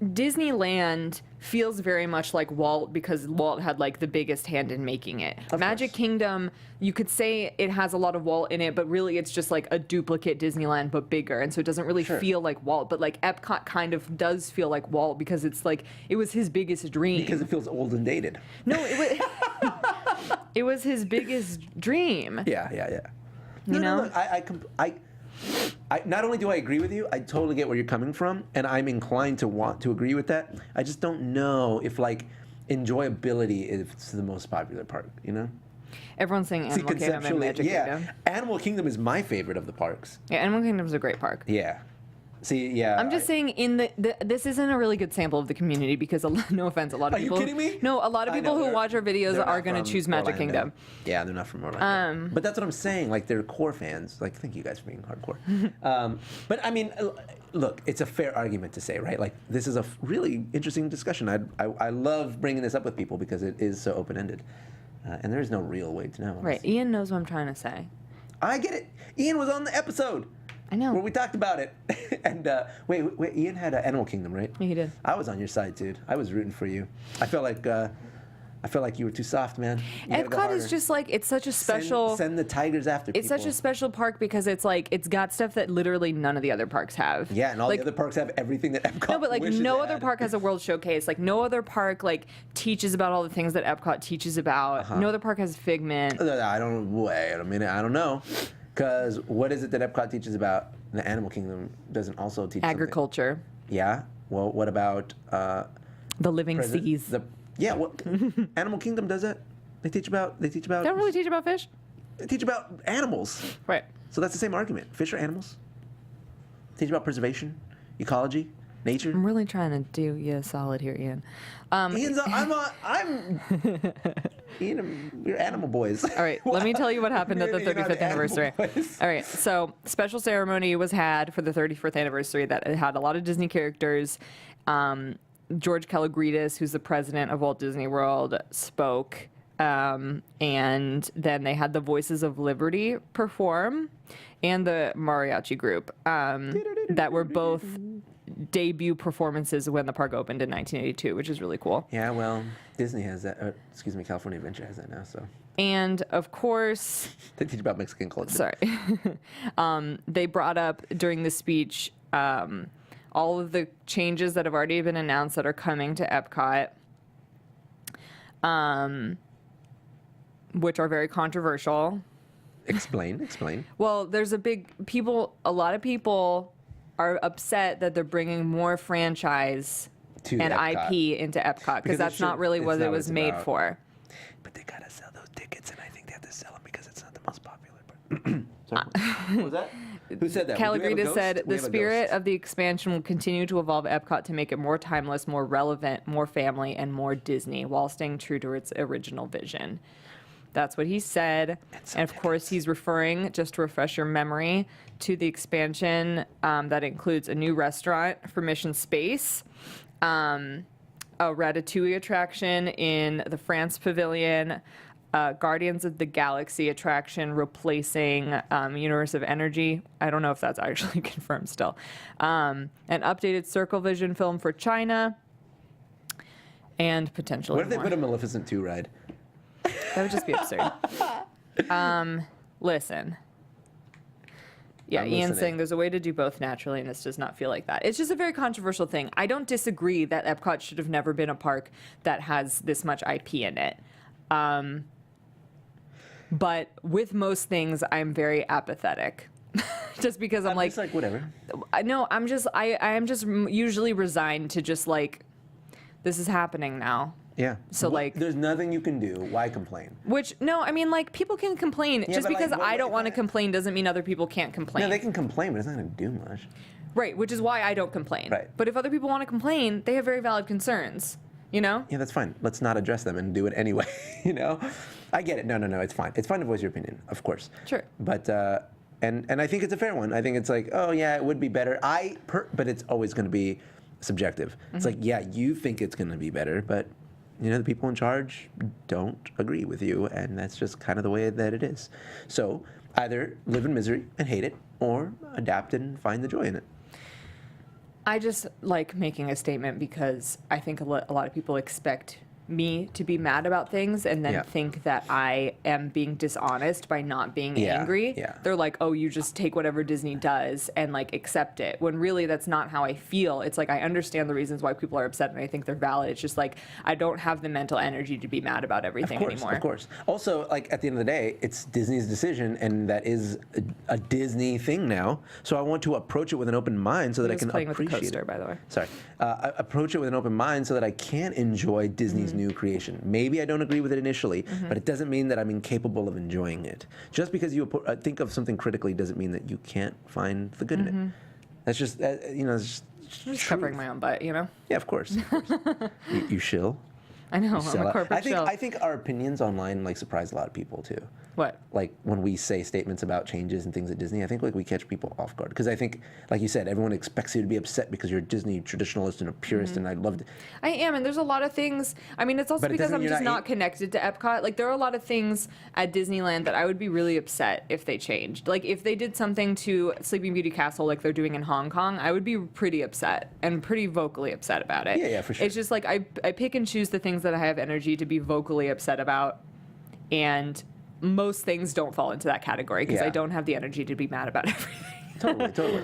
Speaker 3: Disneyland feels very much like Walt because Walt had like the biggest hand in making it. Magic Kingdom, you could say it has a lot of Walt in it, but really it's just like a duplicate Disneyland but bigger, and so it doesn't really feel like Walt. But like Epcot kind of does feel like Walt because it's like it was his biggest dream.
Speaker 1: Because it feels old and dated.
Speaker 3: No, it was it was his biggest dream.
Speaker 1: Yeah.
Speaker 3: You know?
Speaker 1: Look, I not only do I agree with you, I totally get where you're coming from, and I'm inclined to want to agree with that. I just don't know if like enjoyability is the most popular part, you know?
Speaker 3: Everyone's saying Animal Kingdom and Magic Kingdom.
Speaker 1: Animal Kingdom is my favorite of the parks.
Speaker 3: Yeah, Animal Kingdom's a great park.
Speaker 1: Yeah. See, yeah.
Speaker 3: I'm just saying, this isn't a really good sample of the community because, no offense, a lot of
Speaker 1: Are you
Speaker 3: people.
Speaker 1: kidding me?
Speaker 3: No, a lot of
Speaker 1: I
Speaker 3: people
Speaker 1: know,
Speaker 3: who watch our videos
Speaker 1: they're
Speaker 3: are
Speaker 1: not
Speaker 3: going to
Speaker 1: from
Speaker 3: choose Magic
Speaker 1: Orlando.
Speaker 3: Kingdom.
Speaker 1: Yeah, they're not from Orlando. But that's what I'm saying. Like, they're core fans. Like, thank you guys for being hardcore. But I mean, look, it's a fair argument to say, right? Like, this is a really interesting discussion. I love bringing this up with people because it is so open-ended, and there is no real way to know.
Speaker 3: Right. Ian knows what I'm trying to say.
Speaker 1: I get it. Ian was on the episode.
Speaker 3: I know.
Speaker 1: Where we talked about it. And wait, Ian had Animal Kingdom, right?
Speaker 3: Yeah, he did.
Speaker 1: I was on your side, dude. I was rooting for you. I felt like you were too soft, man. You gotta go
Speaker 3: Epcot is
Speaker 1: harder.
Speaker 3: just like, it's such a special.
Speaker 1: Send the tigers after people.
Speaker 3: It's such a special park because it's like, it's got stuff that literally none of the other parks have.
Speaker 1: Yeah, and all
Speaker 3: like,
Speaker 1: the other parks have everything that Epcot
Speaker 3: No, but like
Speaker 1: wishes
Speaker 3: no
Speaker 1: it
Speaker 3: other
Speaker 1: had.
Speaker 3: park has a World Showcase. Like no other park like teaches about all the things that Epcot teaches about. No other park has Figment.
Speaker 1: I don't. Wait a minute. I don't know. Because what is it that Epcot teaches about? The Animal Kingdom doesn't also teach something.
Speaker 3: Agriculture.
Speaker 1: Yeah. Well, what about
Speaker 3: The living seas.
Speaker 1: What Animal Kingdom does that? They teach about.
Speaker 3: They don't really teach about fish.
Speaker 1: They teach about animals.
Speaker 3: Right.
Speaker 1: So that's the same argument. Fish are animals. Teach about preservation, ecology, nature.
Speaker 3: I'm really trying to do you a solid here, Ian.
Speaker 1: Ian's. I'm. We're animal boys.
Speaker 3: All right, let me tell you what happened at the
Speaker 1: Maybe you're not
Speaker 3: 35th anniversary.
Speaker 1: animal boys.
Speaker 3: All right, so special ceremony was had for the 34th anniversary that it had a lot of Disney characters. George Kalogridis, who's the president of Walt Disney World, spoke. And then they had the Voices of Liberty perform and the mariachi group that were both debut performances when the park opened in 1982, which is really cool.
Speaker 1: Yeah, well, Disney has that. California Adventure has that now, so.
Speaker 3: And of course,
Speaker 1: They teach about Mexican culture.
Speaker 3: sorry, they brought up during the speech all of the changes that have already been announced that are coming to Epcot, which are very controversial.
Speaker 1: Explain.
Speaker 3: Well, there's a lot of people are upset that they're bringing more franchise
Speaker 1: To
Speaker 3: and
Speaker 1: Epcot.
Speaker 3: IP into Epcot
Speaker 1: Because
Speaker 3: because that's not really what it was made
Speaker 1: about.
Speaker 3: for.
Speaker 1: But they gotta sell those tickets, and I think they have to sell them because it's not the most popular. Sorry. What was that? Who said that? Do we have a
Speaker 3: Kalogridis
Speaker 1: ghost?
Speaker 3: said,
Speaker 1: We
Speaker 3: the
Speaker 1: have a
Speaker 3: spirit
Speaker 1: ghost.
Speaker 3: of the expansion will continue to evolve Epcot to make it more timeless, more relevant, more family, and more Disney, while staying true to its original vision. That's what he said. And of course, he's referring, just to refresh your memory, to the expansion that includes a new restaurant for Mission Space, a Ratatouille attraction in the France Pavilion, Guardians of the Galaxy attraction replacing Universe of Energy. I don't know if that's actually confirmed still. An updated Circle Vision film for China, and potentially
Speaker 1: What if they
Speaker 3: more.
Speaker 1: put a Maleficent 2 ride?
Speaker 3: That would just be absurd. Listen. Yeah,
Speaker 1: I'm
Speaker 3: Ian's
Speaker 1: listening.
Speaker 3: saying there's a way to do both naturally, and this does not feel like that. It's just a very controversial thing. I don't disagree that Epcot should have never been a park that has this much IP in it. But with most things, I'm very apathetic. Just because I'm
Speaker 1: It's like, whatever.
Speaker 3: no, I am just usually resigned to just like, this is happening now.
Speaker 1: Yeah.
Speaker 3: So, like-
Speaker 1: there's nothing you can do. Why complain?
Speaker 3: Which, no, I mean, like, people can complain.
Speaker 1: Yeah,
Speaker 3: Just
Speaker 1: but, like,
Speaker 3: because
Speaker 1: what-
Speaker 3: I don't
Speaker 1: if
Speaker 3: want to
Speaker 1: I-
Speaker 3: complain doesn't mean other people can't complain.
Speaker 1: No, they can complain, but it's not going to do much.
Speaker 3: Right, which is why I don't complain.
Speaker 1: Right.
Speaker 3: But if other people want to complain, they have very valid concerns, you know?
Speaker 1: Yeah, that's fine. Let's not address them and do it anyway. You know, I get it. No, it's fine. It's fine to voice your opinion, of course.
Speaker 3: Sure.
Speaker 1: But and I think it's a fair one. I think it's like, oh yeah, it would be better. But it's always going to be subjective. It's like, yeah, you think it's going to be better, but you know, the people in charge don't agree with you, and that's just kind of the way that it is. So either live in misery and hate it, or adapt and find the joy in it.
Speaker 3: I just like making a statement because I think a lot of people expect me to be mad about things and then
Speaker 1: Yeah.
Speaker 3: think that I am being dishonest by not being
Speaker 1: Yeah,
Speaker 3: angry.
Speaker 1: yeah.
Speaker 3: They're like, oh, you just take whatever Disney does and like accept it. When really that's not how I feel. It's like I understand the reasons why people are upset and I think they're valid. It's just like I don't have the mental energy to be mad about everything anymore.
Speaker 1: Of course. Also, like at the end of the day, it's Disney's decision, and that is a Disney thing now. So I want to approach it with an open mind so that I
Speaker 3: He was
Speaker 1: can
Speaker 3: playing with the
Speaker 1: appreciate
Speaker 3: coaster,
Speaker 1: it.
Speaker 3: by the way.
Speaker 1: Sorry. Approach it with an open mind so that I can enjoy Disney's new creation. Maybe I don't agree with it initially, but it doesn't mean that I'm incapable of enjoying it. Just because you think of something critically doesn't mean that you can't find the good in it. That's just, you know, it's just
Speaker 3: I'm just
Speaker 1: truth.
Speaker 3: covering my own butt, you know?
Speaker 1: Yeah, of course. You shill.
Speaker 3: I know, I'm
Speaker 1: Sell
Speaker 3: a
Speaker 1: out.
Speaker 3: corporate shill.
Speaker 1: I think our opinions online like surprise a lot of people too.
Speaker 3: What?
Speaker 1: Like when we say statements about changes and things at Disney, I think like we catch people off guard because I think, like you said, everyone expects you to be upset because you're a Disney traditionalist and a purist, and I loved it.
Speaker 3: I am, and there's a lot of things. I mean, it's also
Speaker 1: But it
Speaker 3: because
Speaker 1: doesn't-
Speaker 3: I'm
Speaker 1: you're
Speaker 3: just
Speaker 1: not-
Speaker 3: not connected to Epcot. Like, there are a lot of things at Disneyland that I would be really upset if they changed. Like, if they did something to Sleeping Beauty Castle like they're doing in Hong Kong, I would be pretty upset and pretty vocally upset about it.
Speaker 1: Yeah, for sure.
Speaker 3: It's just like I pick and choose the things that I have energy to be vocally upset about, and most things don't fall into that category because
Speaker 1: Yeah.
Speaker 3: I don't have the energy to be mad about everything.
Speaker 1: Totally.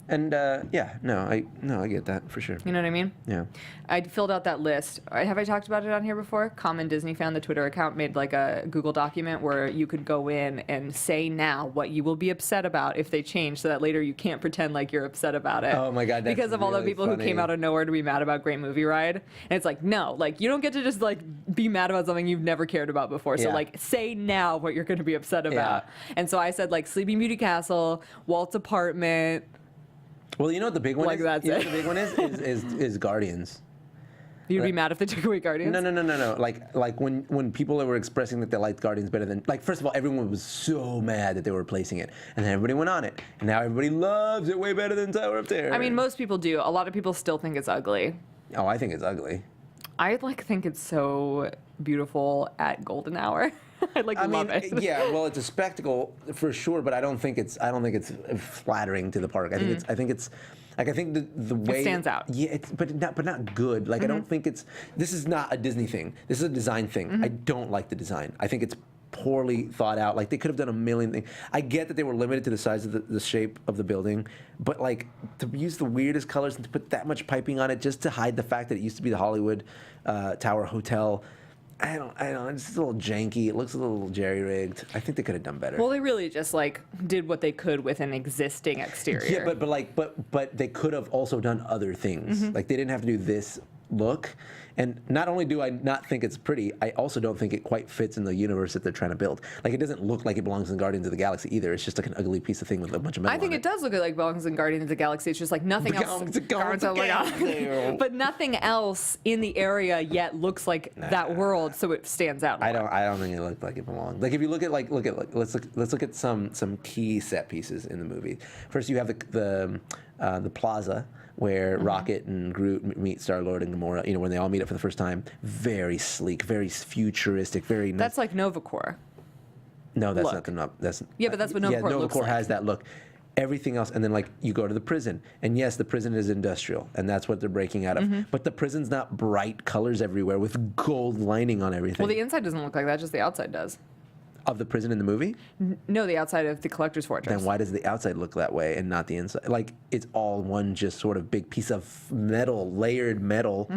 Speaker 1: And I get that for sure.
Speaker 3: You know what I mean?
Speaker 1: Yeah.
Speaker 3: I filled out that list. Have I talked about it on here before? Common Disney Fan, the Twitter account, made like a Google document where you could go in and say now what you will be upset about if they change, so that later you can't pretend like you're upset about it.
Speaker 1: Oh my God, that's
Speaker 3: because of all the
Speaker 1: really
Speaker 3: people who came
Speaker 1: funny.
Speaker 3: out of nowhere to be mad about Great Movie Ride. And it's like, no, like you don't get to just like be mad about something you've never cared about before. So
Speaker 1: Yeah.
Speaker 3: like say now what you're going to be upset about. And so I said like Sleeping Beauty Castle, Walt's apartment.
Speaker 1: Well, you know what the big one
Speaker 3: Like,
Speaker 1: is?
Speaker 3: that's
Speaker 1: You know
Speaker 3: it.
Speaker 1: what the big one is Guardians.
Speaker 3: You'd be mad if they took away Guardians?
Speaker 1: No. Like when people were expressing that they liked Guardians better than, like, first of all, everyone was so mad that they were replacing it, and then everybody went on it, and now everybody loves it way better than Tower of Terror.
Speaker 3: I mean, most people do. A lot of people still think it's ugly.
Speaker 1: Oh, I think it's ugly.
Speaker 3: I think it's so beautiful at golden hour. I love it.
Speaker 1: Yeah, well, it's a spectacle for sure, but I don't think it's flattering to the park. I think it's the way
Speaker 3: it stands out.
Speaker 1: Yeah, but not good. Like I don't think this is not a Disney thing. This is a design thing. I don't like the design. I think it's poorly thought out. Like they could have done a million things. I get that they were limited to the size of the shape of the building, but like to use the weirdest colors and to put that much piping on it just to hide the fact that it used to be the Hollywood Tower Hotel. I don't. It's a little janky. It looks a little jerry-rigged. I think they could have done better.
Speaker 3: Well, they really just did what they could with an existing exterior.
Speaker 1: Yeah, but they could have also done other things. Like they didn't have to do this look. And not only do I not think it's pretty, I also don't think it quite fits in the universe that they're trying to build. Like it doesn't look like it belongs in Guardians of the Galaxy either. It's just like an ugly piece of thing with a bunch of metal.
Speaker 3: I think it does look like belongs in Guardians of the Galaxy. It's just like nothing else. But nothing else in the area yet looks like that world, so it stands out.
Speaker 1: I don't think it looked like it belonged. Like if you look at let's look at some key set pieces in the movie. First, you have the plaza where Rocket and Groot meet Star-Lord and Gamora, when they all meet up for the first time. Very sleek, very futuristic, very nice.
Speaker 3: That's like Novacore.
Speaker 1: No, that's
Speaker 3: look.
Speaker 1: not the
Speaker 3: Yeah, but that's what Novacore looks like.
Speaker 1: Novacore has that look. Everything else, and then you go to the prison, and yes, the prison is industrial, and that's what they're breaking out of. But the prison's not bright colors everywhere with gold lining on everything.
Speaker 3: Well, the inside doesn't look like that, just the outside does.
Speaker 1: Of the prison in the movie?
Speaker 3: No, the outside of the Collector's Fortress.
Speaker 1: Then why does the outside look that way and not the inside? Like, it's all one just sort of big piece of metal, layered metal,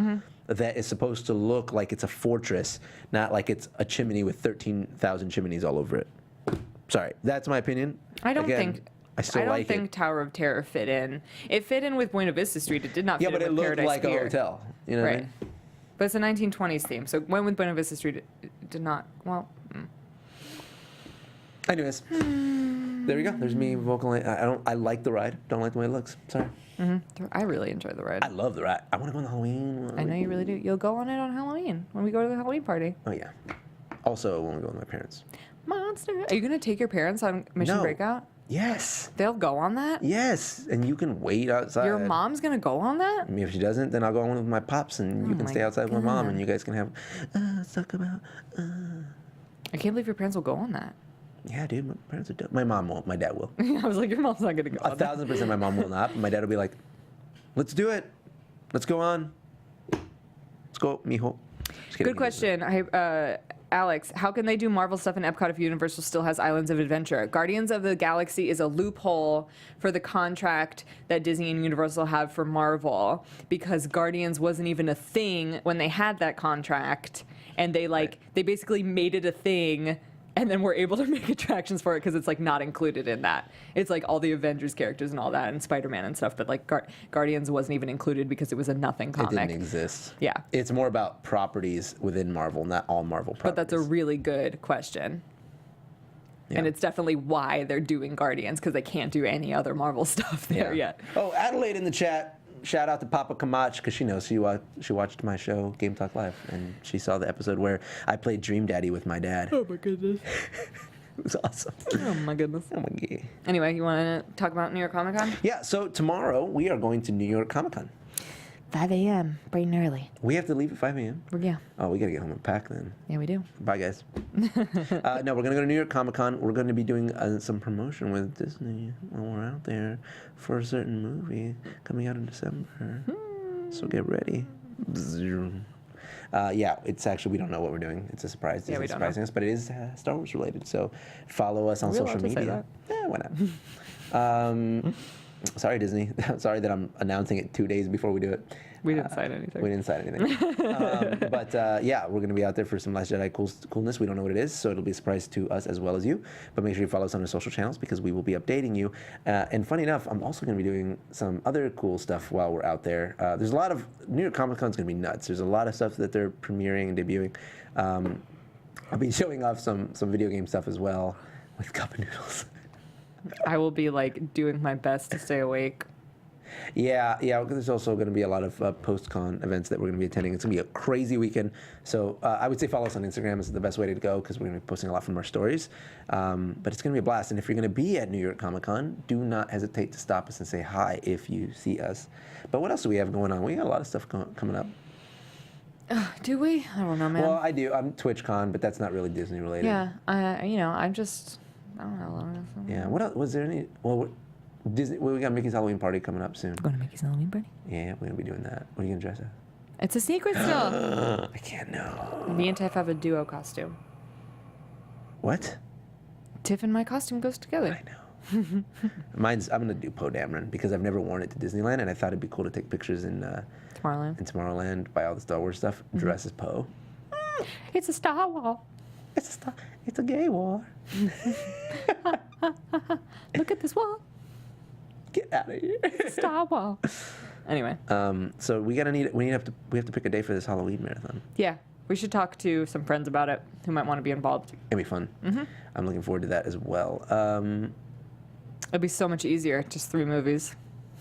Speaker 1: that is supposed to look like it's a fortress, not like it's a chimney with 13,000 chimneys all over it. Sorry, that's my opinion.
Speaker 3: I don't
Speaker 1: Again,
Speaker 3: think Tower of Terror fit in. It fit in with Buena Vista Street. It did not fit in with
Speaker 1: but it looked
Speaker 3: Paradise
Speaker 1: like
Speaker 3: Pier.
Speaker 1: a hotel. You know what I mean?
Speaker 3: But it's a 1920s theme, so when with Buena Vista Street, it did not. Well.
Speaker 1: Anyways, there you go. There's me vocalizing. I like the ride. Don't like the way it looks. Sorry.
Speaker 3: I really enjoy the ride.
Speaker 1: I love the ride. I want to go on the Halloween.
Speaker 3: I know you really do. You'll go on it on Halloween when we go to the Halloween party.
Speaker 1: Oh yeah. Also, when we go with my parents.
Speaker 3: Monster. Are you gonna take your parents on Mission
Speaker 1: No.
Speaker 3: Breakout?
Speaker 1: Yes.
Speaker 3: They'll go on that?
Speaker 1: Yes. And you can wait outside.
Speaker 3: Your mom's gonna go on that?
Speaker 1: I mean, if she doesn't, then I'll go on with my pops, and you can
Speaker 3: my
Speaker 1: stay outside with my mom,
Speaker 3: God.
Speaker 1: and you guys can have. Let's talk about.
Speaker 3: I can't believe your parents will go on that.
Speaker 1: Yeah, dude, my parents are dope. My mom won't. My dad will.
Speaker 3: I was like, your mom's not gonna go on that.
Speaker 1: 1,000% my mom will not. My dad will be like, let's do it. Let's go on. Let's go, mijo. Just kidding,
Speaker 3: Good question. Alex, how can they do Marvel stuff in Epcot if Universal still has Islands of Adventure? Guardians of the Galaxy is a loophole for the contract that Disney and Universal have for Marvel, because Guardians wasn't even a thing when they had that contract, and they they basically made it a thing, and then we're able to make attractions for it because it's not included in that. It's all the Avengers characters and all that, and Spider-Man and stuff, but Guardians wasn't even included because it was a nothing comic.
Speaker 1: It didn't exist.
Speaker 3: Yeah.
Speaker 1: It's more about properties within Marvel, not all Marvel properties.
Speaker 3: But that's a really good question.
Speaker 1: Yeah.
Speaker 3: And it's definitely why they're doing Guardians, because they can't do any other Marvel stuff there yet.
Speaker 1: Oh, Adelaide in the chat. Shout out to Papa Camacho, because she knows she watched my show, Game Talk Live, and she saw the episode where I played Dream Daddy with my dad.
Speaker 3: Oh my goodness.
Speaker 1: It was awesome.
Speaker 3: Oh my goodness.
Speaker 1: Oh my god.
Speaker 3: Anyway, you want to talk about New York Comic Con?
Speaker 1: Yeah, so tomorrow we are going to New York Comic Con.
Speaker 3: 5 a.m., bright and early.
Speaker 1: We have to leave at 5 a.m.
Speaker 3: Yeah.
Speaker 1: Oh, we got to get home and pack then.
Speaker 3: Yeah, we do.
Speaker 1: Bye, guys. No, we're going to go to New York Comic Con. We're going to be doing some promotion with Disney while we're out there for a certain movie coming out in December. So get ready. Yeah, it's actually, we don't know what we're doing. It's a surprise.
Speaker 3: Yeah, we
Speaker 1: Disney's
Speaker 3: don't know.
Speaker 1: surprising us, but it is Star Wars related. So follow us on
Speaker 3: Are we
Speaker 1: social
Speaker 3: allowed to say
Speaker 1: media. Yeah, why not? Sorry, Disney. Sorry that I'm announcing it 2 days before we do it.
Speaker 3: We didn't sign anything.
Speaker 1: We didn't sign anything. But yeah, we're going to be out there for some Last Jedi coolness. We don't know what it is, so it'll be a surprise to us as well as you. But make sure you follow us on our social channels because we will be updating you. And funny enough, I'm also going to be doing some other cool stuff while we're out there. There's a lot of New York Comic Con's going to be nuts. There's a lot of stuff that they're premiering and debuting. I'll be showing off some video game stuff as well with Cup of Noodles.
Speaker 3: I will be doing my best to stay awake.
Speaker 1: Yeah. There's also going to be a lot of post-con events that we're going to be attending. It's going to be a crazy weekend. So I would say follow us on Instagram is the best way to go because we're going to be posting a lot from our stories. But it's going to be a blast. And if you're going to be at New York Comic Con, do not hesitate to stop us and say hi if you see us. But what else do we have going on? We got a lot of stuff coming up.
Speaker 3: Do we? I don't know, man.
Speaker 1: Well, I do. I'm TwitchCon, but that's not really Disney related.
Speaker 3: Yeah, I'm just, I don't know.
Speaker 1: Yeah. What else? Was there any? Well, Disney. Well, we got Mickey's Halloween party coming up soon.
Speaker 3: Going to Mickey's Halloween party?
Speaker 1: Yeah, we're gonna be doing that. What are you gonna dress as?
Speaker 3: It's a secret still.
Speaker 1: I can't know.
Speaker 3: Me and Tiff have a duo costume.
Speaker 1: What?
Speaker 3: Tiff and my costume goes together.
Speaker 1: I know. I'm gonna do Poe Dameron because I've never worn it to Disneyland, and I thought it'd be cool to take pictures in Tomorrowland, buy all the Star Wars stuff, dress as Poe.
Speaker 3: It's a Star War.
Speaker 1: It's a gay war.
Speaker 3: Look at this wall.
Speaker 1: Get out of here.
Speaker 3: It's a Star War. Anyway.
Speaker 1: So we have to pick a day for this Halloween marathon.
Speaker 3: Yeah, we should talk to some friends about it who might want to be involved.
Speaker 1: It'll be fun. Mm-hmm. I'm looking forward to that as well.
Speaker 3: It'll be so much easier. Just 3 movies.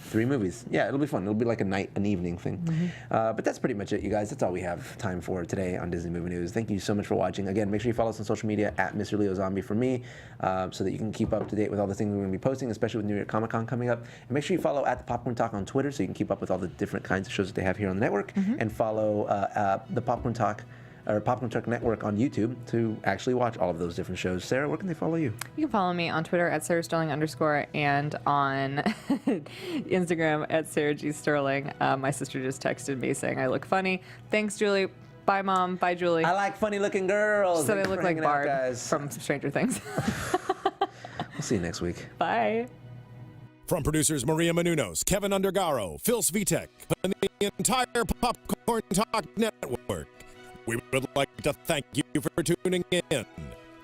Speaker 1: 3 movies. Yeah, it'll be fun. It'll be like an evening thing. Mm-hmm. But that's pretty much it, you guys. That's all we have time for today on Disney Movie News. Thank you so much for watching. Again, make sure you follow us on social media at Mr. Leo Zombie for me, so that you can keep up to date with all the things we're going to be posting, especially with New York Comic Con coming up. And make sure you follow at the Popcorn Talk on Twitter so you can keep up with all the different kinds of shows that they have here on the network. Mm-hmm. And follow the Popcorn Talk Network on YouTube to actually watch all of those different shows. Sarah, where can they follow you?
Speaker 3: You can follow me on Twitter at Sarah Sterling _ and on Instagram at Sarah G Sterling. My sister just texted me saying I look funny. Thanks, Julie. Bye, Mom. Bye, Julie.
Speaker 1: I like funny looking girls.
Speaker 3: So they look like Bard from Stranger Things.
Speaker 1: We'll see you next week.
Speaker 3: Bye.
Speaker 2: From producers Maria Menounos, Kevin Undergaro, Phil Svitek, and the entire Popcorn Talk Network, we would like to thank you for tuning in.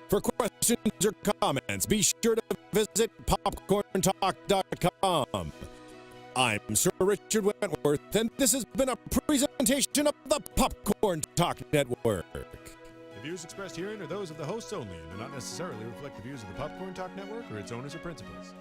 Speaker 2: For questions or comments, be sure to visit popcorntalk.com. I'm Sir Richard Wentworth, and this has been a presentation of the Popcorn Talk Network.
Speaker 5: The views expressed herein are those of the hosts only and do not necessarily reflect the views of the Popcorn Talk Network or its owners or principals.